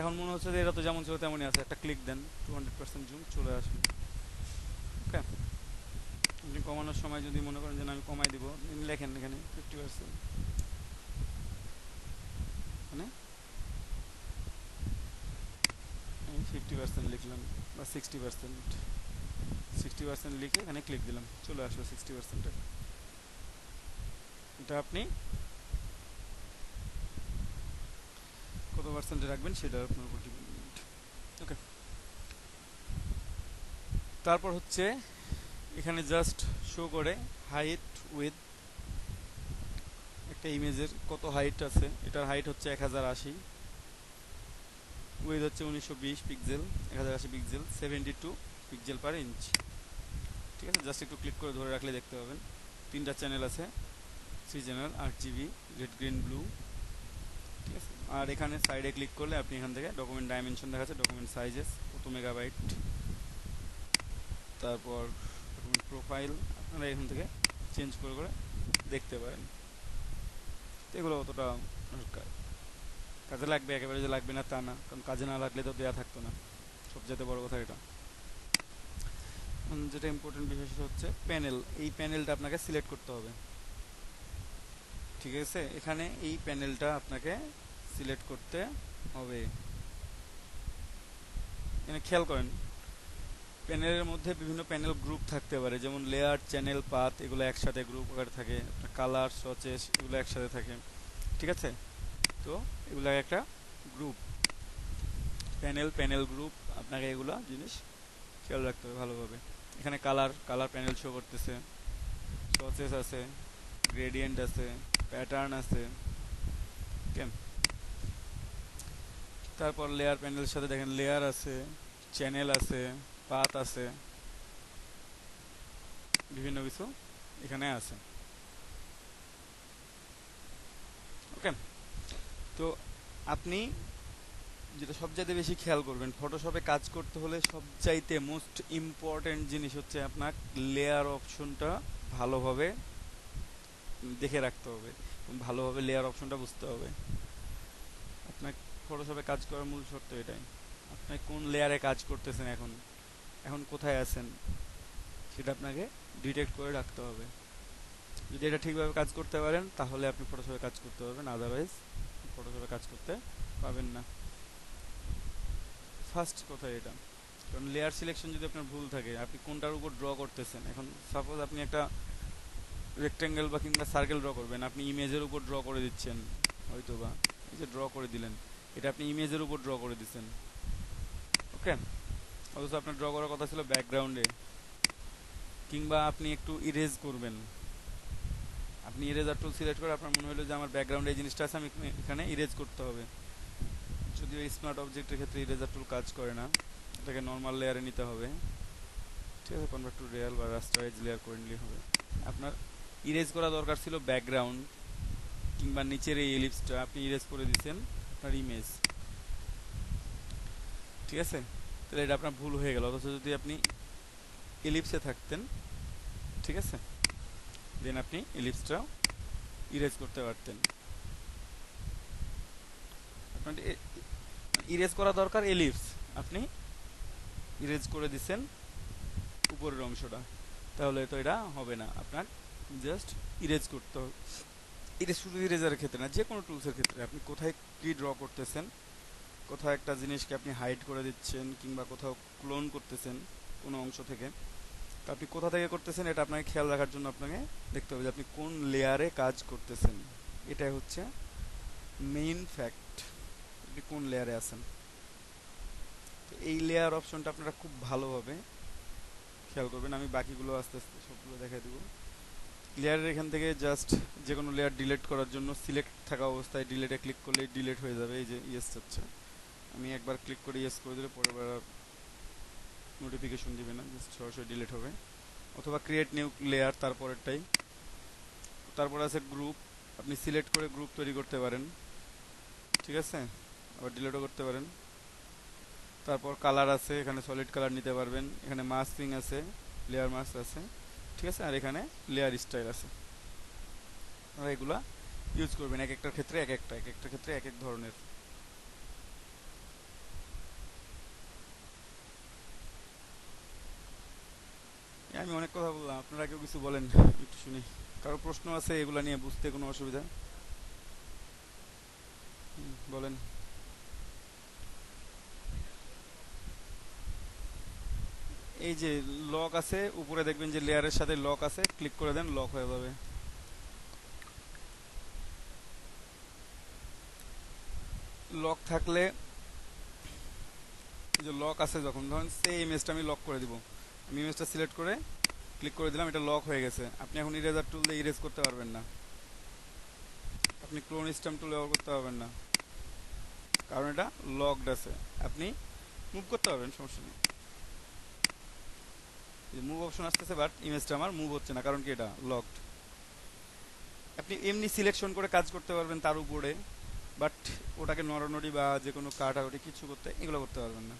এখন মনে হচ্ছে যে এটা তো যেমন ছিল তেমনই আছে, একটা ক্লিক দেন, 200% জুম চলে আসবে। ওকে, আপনি কমানোর সময় যদি মনে করেন যে আমি কমাই দিব, লেখেন এখানে 50%, মানে আমি 50% লিখলাম বা 60% লিখে এখানে ক্লিক দিলাম, চলে আসলো 60%। এটা আপনি কত পার্সেন্টে রাখবেন সেটা আপনার উপর ডিপেন্ডেন্ট। ওকে, তারপর হচ্ছে এখানে জাস্ট শো করে হাইট উইথ, একটা ইমেজের কত হাইট আছে, এটার হাইট হচ্ছে 1080, উইথ হচ্ছে 1920 pixel, 1080 pixel, 72 pixel per inch. ঠিক আছে, জাস্ট একটু ক্লিক করে ধরে রাখলে দেখতে পাবেন 3টা চ্যানেল আছে, 3 channel, RGB, red, green, blue. ঠিক আছে, আর এখানে সাইডে ক্লিক করলে আপনি এখান থেকে ডকুমেন্ট ডাইমেনশন দেখাচ্ছে, ডকুমেন্ট সাইজেস কত মেগাবাইট, তারপর ডকুমেন্ট প্রোফাইল আপনারা এখান থেকে চেঞ্জ করে করে দেখতে পারেন। এগুলো অতটা কাজে লাগবে একেবারে যে লাগবে না তা না, কারণ কাজে না লাগলে তো দেওয়া থাকতো না, সবচেয়ে বড় কথা এটা। যেটা ইম্পর্টেন্ট বিষয় সেটা হচ্ছে প্যানেল। এই প্যানেলটা আপনাকে সিলেক্ট করতে হবে। ঠিক আছে, এখানে এই প্যানেলটা আপনাকে সিলেক্ট করতে হবে। এখানে খেয়াল করেন প্যানেলের মধ্যে বিভিন্ন প্যানেল গ্রুপ থাকতে পারে, যেমন লেয়ার, চ্যানেল, পাথ, এগুলো একসাথে গ্রুপ আকারে থাকে, কালার, সচেস, এগুলো একসাথে থাকে। ঠিক আছে, তো এগুলো একটা গ্রুপ, প্যানেল গ্রুপ, আপনাকে এগুলো জিনিস খেয়াল রাখতে হবে ভালোভাবে। এখানে কালার প্যানেল শো করতেছে, সচেস আছে, গ্রেডিয়েন্ট আছে, প্যাটার্ন আছে। ওকে, তারপর লেয়ার প্যানেলের সাথে দেখেন লেয়ার আছে, চ্যানেল আছে, পাথ আছে, বিভিন্ন কিছু এখানে আছে। ওকে, তো আপনি যেটা সবচাইতে বেশি খেয়াল করবেন ফটোশপে কাজ করতে হলে, সবচাইতে মোস্ট ইম্পর্টেন্ট জিনিস হচ্ছে আপনার লেয়ার অপশনটা ভালোভাবে দেখে রাখতে হবে, ভালোভাবে লেয়ার অপশনটা বুঝতে হবে। আপনার ফটোশপে কাজ করার মূল শর্ত এটাই, আপনি কোন লেয়ারে কাজ করতেছেন, এখন এখন কোথায় আছেন সেটা আপনাকে ডিটেক্ট করে রাখতে হবে। যদি এটা ঠিকভাবে কাজ করতে পারেন তাহলে আপনি ফটোশপে কাজ করতে পারবেন, আদারওয়াইজ ফটোশপে কাজ করতে পারবেন না। ফার্স্ট কথা এটা, কারণ লেয়ার সিলেকশন যদি আপনার ভুল থাকে, আপনি কোনটার উপর ড্র করতেছেন, এখন সাপোজ আপনি একটা রেক্ট্যাঙ্গেল বা কিংবা সার্কেল ড্র করবেন, আপনি ইমেজের উপর ড্র করে দিচ্ছেন, হয়তো বা এই যে ড্র করে দিলেন, এটা আপনি ইমেজের উপর ড্র করে দিচ্ছেন। ওকে, অথচ আপনার ড্র করার কথা ছিল ব্যাকগ্রাউন্ডে, কিংবা আপনি একটু ইরেজ করবেন, আপনি ইরেজার টুল সিলেক্ট করে আপনার মনে হলো যে আমার ব্যাকগ্রাউন্ডে এই জিনিসটা আছে, আমি এখানে ইরেজ করতে হবে। যদিও স্মার্ট অবজেক্টের ক্ষেত্রে ইরেজার টুল কাজ করে না, এটাকে নর্মাল লেয়ারে নিতে হবে। ঠিক আছে, কনভার্ট টু রিয়াল বা রাস্টারাইজ লেয়ার করে নিলেই হবে। আপনার ইরেজ করা দরকার ছিল ব্যাকগ্রাউন্ড কিংবা নিচের এই এলিপসটা, আপনি ইরেজ করে দিচ্ছেন আপনার ইমেজ। ঠিক আছে, তাহলে এটা আপনার ভুল হয়ে গেল। অথচ যদি আপনি এলিপসে থাকতেন, ঠিক আছে, দেন আপনি এলিপসটা ইরেজ করতে পারতেন। আপনার ইরেজ করা দরকার এলিপস, আপনি ইরেজ করে দিচ্ছেন উপরের অংশটা, তাহলে তো এটা হবে না। আপনার জাস্ট ইরেজ করতে হবে। ইরেজ শুধু ইরেজারের ক্ষেত্রে না, যে কোনো টুলসের ক্ষেত্রে আপনি কোথায় কি ড্র করতেছেন, কোথাও একটা জিনিসকে আপনি হাইড করে দিচ্ছেন কিংবা কোথাও ক্লোন করতেছেন কোনো অংশ থেকে, তো আপনি কোথা থেকে করতেছেন এটা আপনাকে খেয়াল রাখার জন্য আপনাকে দেখতে হবে যে আপনি কোন লেয়ারে কাজ করতেছেন। এটাই হচ্ছে মেইন ফ্যাক্ট, আপনি কোন লেয়ারে আছেন। তো এই লেয়ার অপশনটা আপনারা খুব ভালোভাবে খেয়াল করবেন। আমি বাকিগুলো আস্তে আস্তে সবগুলো দেখাই দেবো। লেয়ারের এখান থেকে জাস্ট যে কোনো লেয়ার ডিলিট করার জন্য সিলেক্ট থাকা অবস্থায় ডিলিটে ক্লিক করলে ডিলিট হয়ে যাবে। এই যে ইয়েস চাচ্ছে, আমি একবার ক্লিক করে ইয়েস করে দিলে পরের বার নোটিফিকেশন দিবে না, জাস্ট সরাসরি ডিলিট হবে। অথবা ক্রিয়েট নিউ লেয়ার, তারপরেরটাই। তারপর আছে গ্রুপ, আপনি সিলেক্ট করে গ্রুপ তৈরি করতে পারেন। ঠিক আছে, আবার ডিলিটও করতে পারেন। তারপর কালার আছে, এখানে সলিড কালার নিতে পারবেন। এখানে মাস্কিং আছে, লেয়ার মাস্ক আছে। ঠিক আছে, আর এখানে লেয়ার স্টাইল আছে। আপনারা এগুলা ইউজ করবেন এক একটার ক্ষেত্রে এক একটার ক্ষেত্রে এক এক ধরনের। আমি অনেক কথা বললাম, আপনারা কেউ কিছু বলেন একটু শুনি। কারো প্রশ্ন আছে এগুলা নিয়ে বুঝতে কোনো অসুবিধা? বলেন। এই যে লক আছে উপরে, দেখবেন যে লেয়ারের সাথে লক আছে, ক্লিক করে দেন, লক হয়ে যাবে। লক থাকলে, যে লক আছে, যখন ধরেন সেই ইমেজটা আমি লক করে দিব, আমি ইমেজটা সিলেক্ট করে ক্লিক করে দিলাম, এটা লক হয়ে গেছে। আপনি এখন ইরেজার টুল দিয়ে ইরেজ করতে পারবেন না, আপনি ক্লোন স্ট্যাম্প টুল ব্যবহার করতে পারবেন না, কারণ এটা লকড আছে। আপনি মুভ করতে পারবেন, সমস্যা নেই। মুভ অপশন আসতেছে বাট ইমেজটা আমার মুভ হচ্ছে না, কারণ কি এটা লকড। আপনি এমনি সিলেকশন করে কাজ করতে পারবেন তার উপরে, বাট ওটাকে নড়ানড়ি বা যে কোনো কাটাকুটি কিছু করতে এগুলো করতে পারবেন না।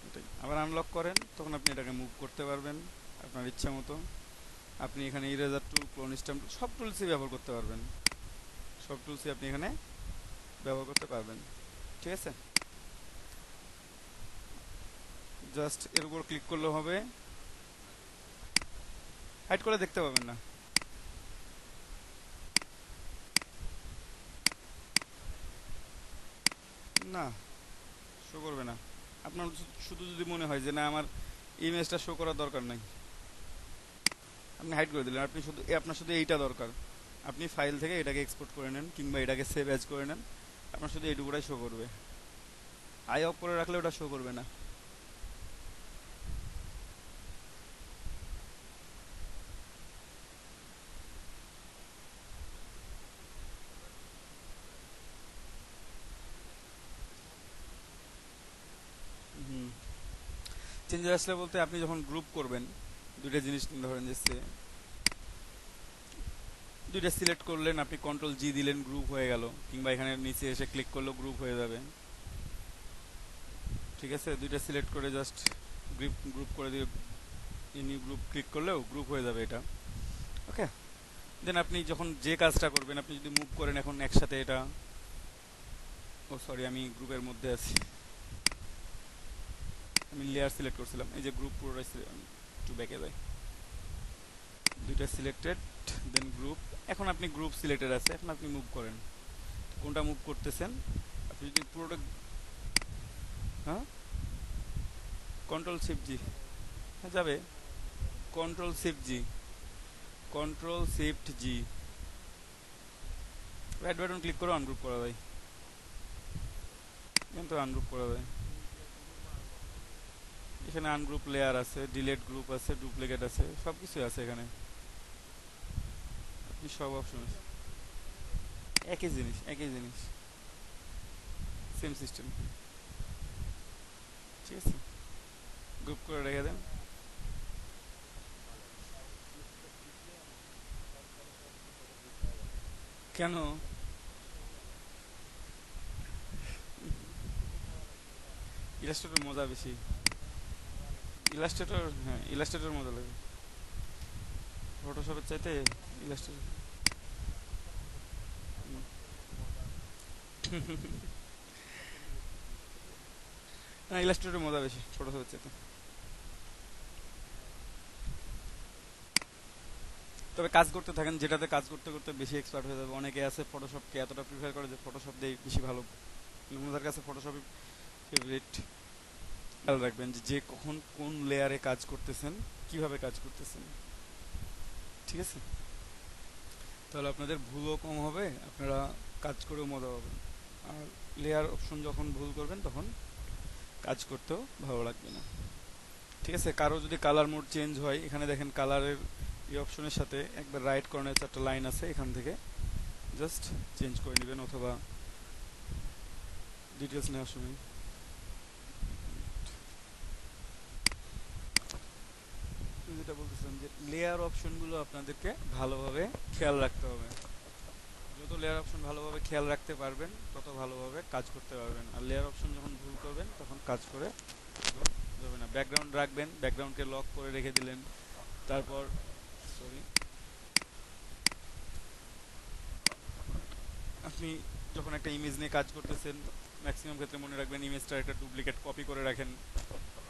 এটাই আবার আনলক করেন তখন আপনি এটাকে মুভ করতে পারবেন আপনার ইচ্ছা মতো। আপনি এখানে ইরেজার টুল, ক্লোন স্ট্যাম্প সব টুলসই ব্যবহার করতে পারবেন, সব টুলসই আপনি এখানে ব্যবহার করতে পারবেন। ঠিক আছে, জাস্ট এর উপর ক্লিক করলে হবে, হাইড করে দেখতে পাবেন না। না, শো করবে না। আপনার শুধু যদি মনে হয় যে না আমার ইমেজটা শো করার দরকার নাই, আপনি হাইড করে দিলেন। আপনি শুধু আপনার শুধু এইটা দরকার, আপনি ফাইল থেকে এটাকে এক্সপোর্ট করে নেন কিংবা এটাকে সেভ অ্যাজ করে নেন, আপনার শুধু এইটুকুটাই শো করবে। আই অফ করে রাখলে ওটা শো করবে না। হুম, চেঞ্জেস আসলে বলতে আপনি যখন গ্রুপ করবেন দুইটা জিনিস, ধরেন যে দুইটা সিলেক্ট করলেন, আপনি কন্ট্রোল জি দিলেন, গ্রুপ হয়ে গেল, কিংবা এখানে নিচে এসে ক্লিক করলেও গ্রুপ হয়ে যাবে। ঠিক আছে, দুইটা সিলেক্ট করে জাস্ট গ্রুপ গ্রুপ করে দিয়ে নিউ গ্রুপ ক্লিক করলেও গ্রুপ হয়ে যাবে এটা। ওকে, দেন আপনি যখন যে কাজটা করবেন, আপনি যদি মুভ করেন এখন একসাথে এটা, ও সরি আমি গ্রুপের মধ্যে আছি, আমি লেয়ার সিলেক্ট করছিলাম, এই যে গ্রুপ পুরোটাই একটু ব্যাকে যাই, দুইটা সিলেক্টেড দেন গ্রুপ। এখন আপনি গ্রুপ সিলেক্টেড আছে, এখন আপনি মুভ করেন, কোনটা মুভ করতেছেন। আপনি যদি পুরোটা, হ্যাঁ কন্ট্রোল শিফট জি, হ্যাঁ যাবে, কন্ট্রোল শিফট জি, কন্ট্রোল শিফট জি, রাইট বাটন ক্লিক করে আনগ্রুপ করা যায়, কিন্তু আনগ্রুপ করা যায়। এখানে আনগ্রুপ লেয়ার আছে, ডিলেট গ্রুপ আছে, ডুপ্লিকেট আছে, সব কিছু আছে এখানে, আপনি সব অপশন আছে, একই জিনিস একই জিনিস, সেম সিস্টেম। ঠিক আছে, গ্রুপ করে রেখে দেন। কেন? ইলাস্ট্রেটর মজা বেশি, ইলাস্ট্রেটর, হ্যাঁ ইলাস্ট্রেটর মজা লাগে ফটোশপের চাইতে, ইলাস্ট্রেটর। না, ইলাস্ট্রেটর মজা বেশি ফটোশপের চাইতে। তবে কাজ করতে থাকেন, যেটাতে কাজ করতে করতে বেশি এক্সপার্ট হয়ে যাবে। অনেকে আছে ফটোশপকে এতটা প্রিফার করে যে ফটোশপ দিয়ে বেশি ভালো, ওনাদের কাছে ফটোশপই ফেভারিট। খেয়াল রাখবেন যে যে কখন কোন লেয়ারে কাজ করতেছেন, কিভাবে কাজ করতেছেন। ঠিক আছে, তাহলে আপনাদের ভুলও কম হবে, আপনারা কাজ করেও মজা পাবেন। আর লেয়ার অপশন যখন ভুল করবেন তখন কাজ করতেও ভালো লাগবে না। ঠিক আছে, কারো যদি কালার মোড চেঞ্জ হয়, এখানে দেখেন কালারের এই অপশনের সাথে একবার রাইট কর্নারে চারটা লাইন আছে, এখান থেকে জাস্ট চেঞ্জ করে নেবেন, অথবা ডিটেলস নেওয়ার সময়। যেটা বলতেছিলাম যে লেয়ার অপশনগুলো আপনাদেরকে ভালোভাবে খেয়াল রাখতে হবে। যত লেয়ার অপশন ভালোভাবে খেয়াল রাখতে পারবেন তত ভালোভাবে কাজ করতে পারবেন। আর লেয়ার অপশন যখন ভুল করবেন তখন কাজ করে যাবে না। ব্যাকগ্রাউন্ড রাখবেন, ব্যাকগ্রাউন্ডকে লক করে রেখে দিলেন, তারপর সরি আপনি যখন একটা ইমেজ নিয়ে কাজ করতেছেন, ম্যাক্সিমাম ক্ষেত্রে মনে রাখবেন ইমেজটার একটা ডুপ্লিকেট কপি করে রাখেন,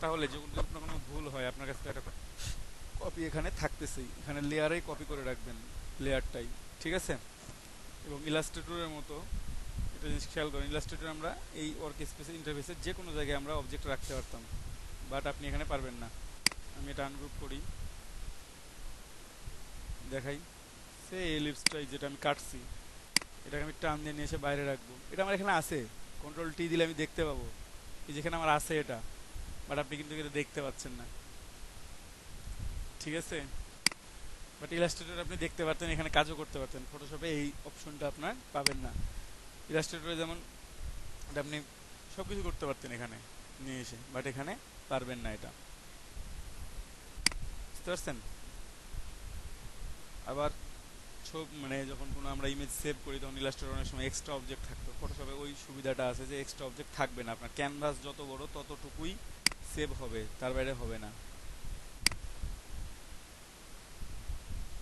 তাহলে যখন আপনার কোনো ভুল হয় আপনার কাছে একটা কপি এখানে থাকতেছেই, এখানে লেয়ারেই কপি করে রাখবেন, লেয়ারটাই। ঠিক আছে, এবং ইলাস্ট্রেটরের মতো একটা জিনিস খেয়াল করেন, ইলাস্ট্রেটর আমরা এই ওয়ার্ক স্পেসে ইন্টারফেসে যে কোনো জায়গায় আমরা অবজেক্ট রাখতে পারতাম, বাট আপনি এখানে পারবেন না। আমি এটা আনগ্রুপ করি, দেখাই, সে এলিপসটাই যেটা আমি কাটছি, এটাকে আমি টান দিয়ে নিয়ে এসে বাইরে রাখবো, এটা আমার এখানে আছে, কন্ট্রোল টি দিলে আমি দেখতে পাবো এই যেখানে আমার আছে এটা, বাট আপনি কিন্তু এটা দেখতে পাচ্ছেন না। ঠিক আছে, বাট ইলাস্ট্রেটর আপনি দেখতে পারতেন, এখানে কাজও করতে পারতেন। ফটোশপে এই অপশনটা আপনার পাবেন না। ইলাস্ট্রেটরে যেমন এটা আপনি সব কিছু করতে পারতেন এখানে নিয়ে এসে, বাট এখানে পারবেন না এটা। বুঝতে পারছেন? আবার মানে যখন কোনো আমরা ইমেজ সেভ করি তখন ইলাস্ট্রেটর অনেক সময় এক্সট্রা অবজেক্ট থাকতো, ফটোশপে ওই সুবিধাটা আছে যে এক্সট্রা অবজেক্ট থাকবে না, আপনার ক্যানভাস যত বড় ততটুকুই সেভ হবে, তার বাইরে হবে না।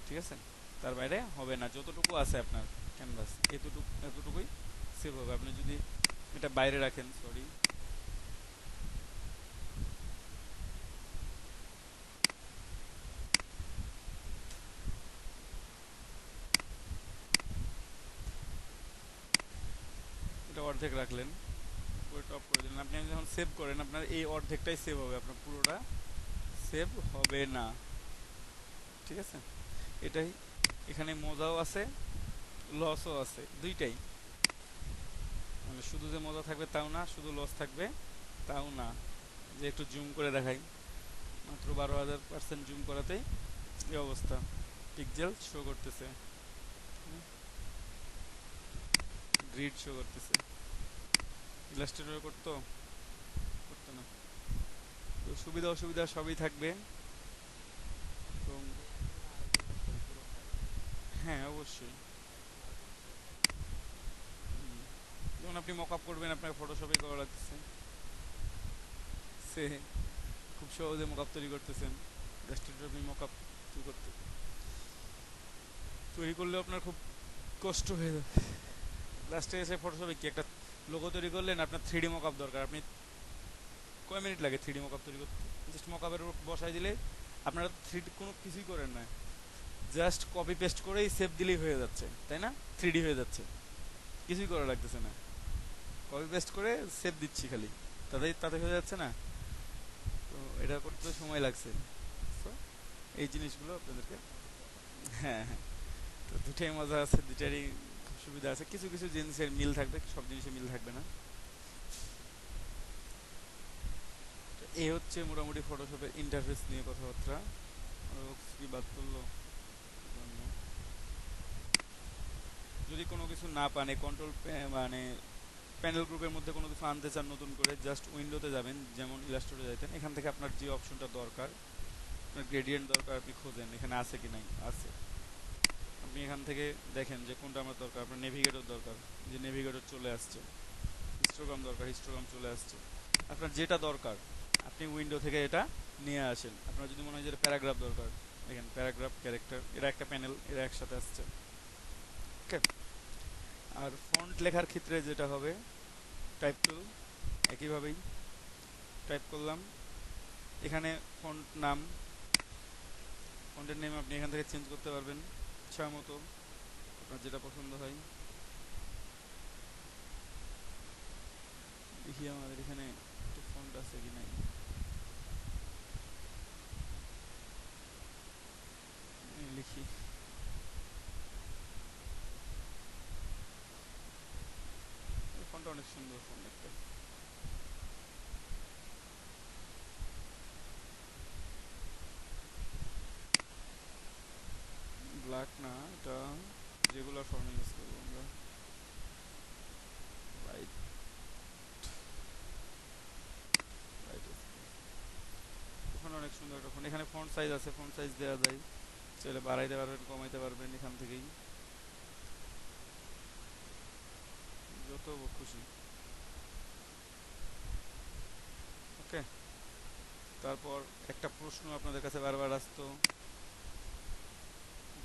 ঠিক আছে, তার বাইরে হবে না, যতটুকু আছে আপনার ক্যানভাস এতটুকুই সেভ হবে। আপনি যদি এটা বাইরে রাখেন, সরি, এটা অর্ধেক রাখলেন, পুরো টপ করে দিলেন, আপনি যখন সেভ করেন আপনার এই অর্ধেকটাই সেভ হবে, আপনার পুরোটা সেভ হবে না। ঠিক আছে, এটাই এখানে মজাও আছে লসও আছে, দুইটাই। মানে শুধু যে মজা থাকবে তাও না, শুধু লস থাকবে তাও না। যে একটু জুম করে দেখাই, মাত্র 12,000% জুম করাতেই এই অবস্থা, পিক্সেল শো করতেছে, গ্রিড শো করতেছে। ইলাস্ট্রেটরে করতো করতো না। তো সুবিধা অসুবিধা সবই থাকবে। তো হ্যাঁ অবশ্যই, যেমন আপনি মকআপ করবেন, আপনাকে ফটোশপে করা লাগতেছে, সে খুব সহজে মকআপ তৈরি করতেছেন, ইলাস্ট্রেটরে আপনি মকআপ তৈরি করলেও আপনার খুব কষ্ট হয়ে যাবে। লাস্টে এসে ফটোশপে কি একটা লোগো তৈরি করলেন, আপনার 3D মকআপ দরকার, আপনি কয় মিনিট লাগে 3D মকআপ তৈরি করতে? জাস্ট মকআপের উপর বসাই দিলে, আপনারা 3D কোনো কিছুই করেন না, জাস্ট কপি পেস্ট করেই সেভ দিলেই হয়ে যাচ্ছে, তাই না? 3D হয়ে যাচ্ছে, কিছুই করা লাগতেছে না, কপি পেস্ট করে সেভ দিচ্ছি খালি, তাতে হয়ে যাচ্ছে না? তো এটা করতে সময় লাগছে। তো এই জিনিসগুলো আপনাদেরকে, হ্যাঁ হ্যাঁ, তো দুটাই মজা আছে, দুটারই খুব সুবিধা আছে, কিছু কিছু জিনিসের মিল থাকবে, সব জিনিসের মিল থাকবে না। এই হচ্ছে মোটামুটি ফটোশপের ইন্টারফেস নিয়ে কথাবার্তা। কি বাদ পড়লো? যদি কোনো কিছু না পান, কন্ট্রোল মানে প্যানেল গ্রুপের মধ্যে কোনো কিছু আনতে চান নতুন করে, জাস্ট উইন্ডোতে যাবেন, যেমন ইলাস্ট্রেটরে যাইতেন, এখান থেকে আপনার যে অপশনটা দরকার, আপনার গ্রেডিয়েন্ট দরকার, আপনি খোঁজেন এখানে আছে কি নাই, আছে, আপনি এখান থেকে দেখেন যে কোনটা আমার দরকার। আপনার নেভিগেটর দরকার, যে নেভিগেটর চলে আসছে, হিস্টোগ্রাম দরকার, হিস্টোগ্রাম চলে আসছে, আপনার যেটা দরকার আপনি উইন্ডো থেকে এটা নিয়ে আসেন। আপনার যদি মনে হয় যে প্যারাগ্রাফ দরকার, দেখেন প্যারাগ্রাফ, ক্যারেক্টার, এরা একটা প্যানেল, এরা একসাথে আসছে। ওকে, আর ফন্ট লেখার ক্ষেত্রে যেটা হবে, টাইপ টুল, একইভাবেই টাইপ করলাম, এখানে ফন্ট নাম, ফন্টের নেম আপনি এখান থেকে চেঞ্জ করতে পারবেন ইচ্ছা মতো, আপনার যেটা পছন্দ হয়। দেখি আমাদের এখানে একটু ফন্ট আছে কি নাই, লিখি, ফন্টটা অনেক সুন্দর, ফন্ট একটা ব্ল্যাক না, এটা রেগুলার ফর্মে ইউজ করবো আমরা, রাইট, রাইট, ওখানে অনেক সুন্দর একটা ফন্ট, এখানে ফন্ট সাইজ আছে, ফন্ট সাইজ দেওয়া যায়, চাইলে বাড়াইতে পারবেন, কমাইতে পারবেন এখান থেকেই, যত খুশি। ওকে, তারপর একটা প্রশ্ন আপনাদের কাছে বারবার আসতো,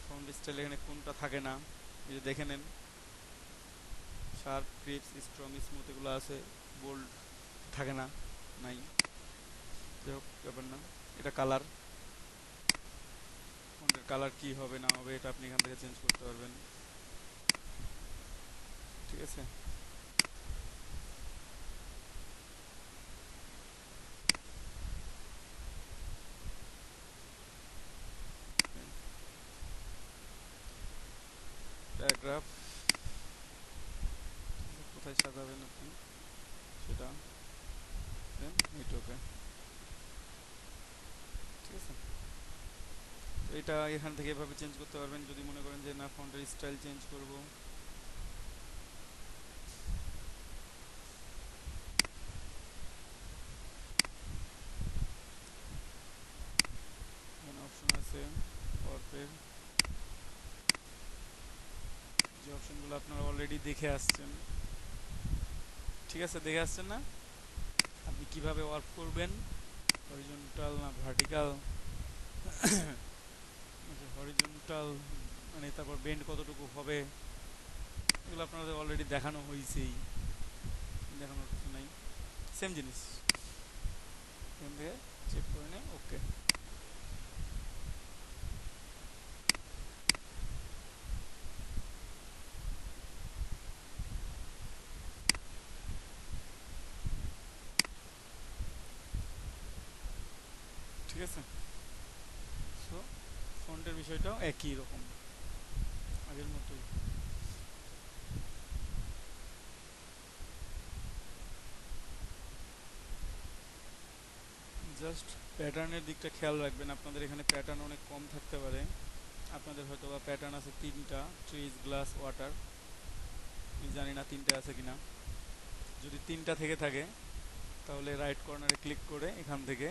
ফন্ট স্টাইল এখানে কোনটা থাকে না, এই যে দেখে নেন, শার্প, ক্রিপস, স্ট্রং, স্মুথ এগুলো আছে, বোল্ড থাকে না, নাই, যাই হোক ব্যাপার না। এটা কালার, ফন্টের কালার কি হবে না হবে এটা আপনি এখান থেকে চেঞ্জ করতে পারবেন। ঠিক আছে, প্যারাগ্রাফ কোথায় সাজাবেন আপনি সেটা দেন, এইটাকে, ঠিক আছে। তো এটা এখান থেকে এভাবে চেঞ্জ করতে পারবেন, যদি মনে করেন যে না ফন্টের স্টাইল চেঞ্জ করব, এখানে অপশন অপশনগুলো আপনারা অলরেডি দেখে আসছেন, ঠিক আছে? দেখে আসছেন না আপনি কিভাবে ওয়ার্ক করবেন, হরিজন্টাল না ভার্টিক্যাল, হরিজন্টাল মানে তারপর বেন্ড কতটুকু হবে, এগুলো আপনাদের অলরেডি দেখানো হয়েছেই, দেখানোর কিছু নাই, সেম জিনিস এখান থেকে চেক করে নে। ওকে, ঠিক আছে। সো ফন্টের বিষয়টাও একই রকম, আগের মতোই। জাস্ট প্যাটার্নের দিকটা খেয়াল রাখবেন, আপনাদের এখানে প্যাটার্ন অনেক কম থাকতে পারে, আপনাদের হয়তো বা প্যাটার্ন আছে 3টা, ট্রিজ, গ্লাস, ওয়াটার, আমি জানি না 3টা আছে কিনা। যদি 3টা থেকে থাকে তাহলে রাইট কর্নারে ক্লিক করে এখান থেকে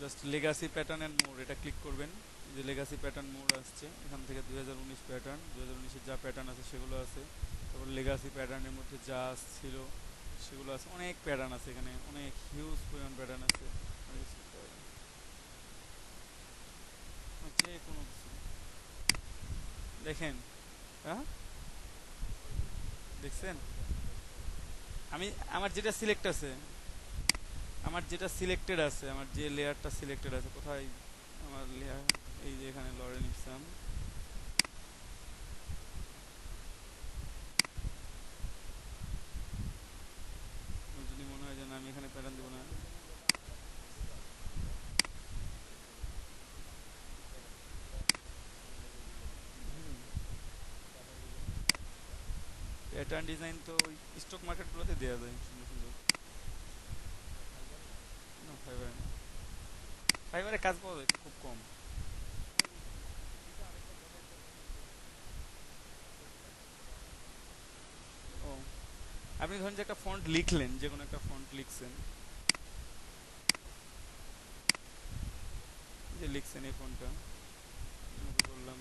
just legacy pattern and more এটা ক্লিক করবেন। যে লেগাসি প্যাটার্ন মোর আসছে, এখান থেকে 2019 প্যাটার্ন, 2019-এর যা প্যাটার্ন আছে সেগুলো আছে, তারপর লেগাসি প্যাটার্নের মধ্যে যা ছিল সেগুলো আছে, অনেক প্যাটার্ন আছে এখানে, অনেক হিউজ পরিমাণ প্যাটার্ন আছে, যে কোনো কিছু দেখেন। হ্যাঁ, দেখছেন? আমি আমার যেটা সিলেক্ট আছে, আমার যেটা সিলেক্টেড আছে, আমার যে লেয়ারটা সিলেক্টেড আছে, কোথায় আমার লেয়ার, এই যে এখানে লরেন ইপসাম, যদি মনে হয় যে না আমি এখানে প্যাটার্ন দেবো না, প্যাটার্ন ডিজাইন তো ওই স্টক মার্কেটগুলোতে দেওয়া যায় সুন্দর সুন্দর। না ফাইবারে না, ফাইবারে কাজ পাওয়া যায় খুব কম। ও, আপনি ধরেন যে একটা ফন্ট লিখলেন, যে কোনো একটা ফন্ট লিখছেন, যে লিখছেন এই ফন্টটা বললাম,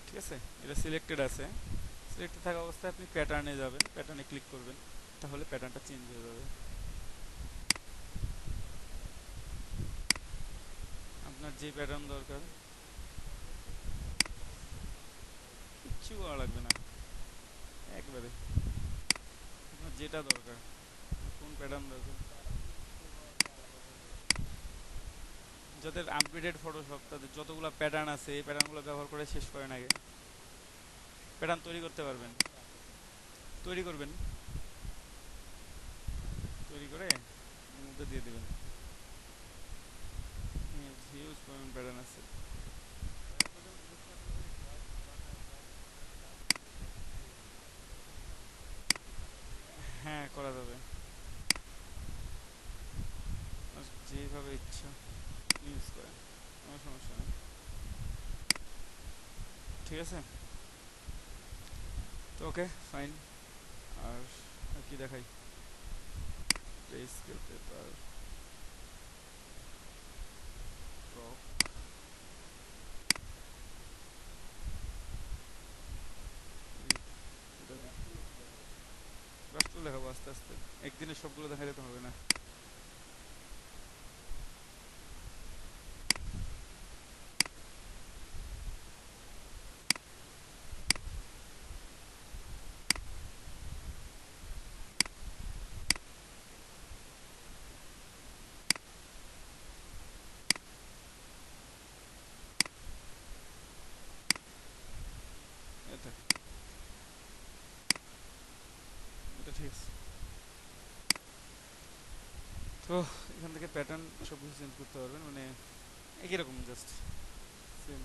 ঠিক আছে? এটা সিলেক্টেড আছে, সিলেক্টেড থাকা অবস্থায় আপনি প্যাটার্নে যাবেন, প্যাটার্নে ক্লিক করবেন, তাহলে প্যাটার্নটা চেঞ্জ হয়ে যাবে। আপনার যে প্যাটার্ন দরকার, কিচ্ছু করা লাগবে না, একবারে আপনার যেটা দরকার, কোন প্যাটার্ন দরকার, যাদের আপডেটেড ফটোশপ তাদের যতগুলো প্যাটার্ন আছে এই প্যাটার্নগুলো ব্যবহার করে শেষ করেন আগে, প্যাটার্ন তৈরি করতে পারবেন, তৈরি করবেন, তৈরি করে এর মধ্যে দিয়ে দেবেন, হিউজ পরিমাণ প্যাটার্ন আছে। হ্যাঁ করা যাবে, আর যেভাবে ইচ্ছা ইউজ করেন, কোনো সমস্যা নেই, ঠিক আছে? তো ওকে ফাইন, আর আর কি দেখাই, স্কেল পেপার, ক্রপ, রাষ্ট্র দেখাবো আস্তে আস্তে, একদিনে সবগুলো দেখালে তো হবে না। এটা এটা ঠিক আছে। তো এখান থেকে প্যাটার্ন সব কিছু চেঞ্জ করতে পারবেন, মানে একই রকম জাস্ট সেম।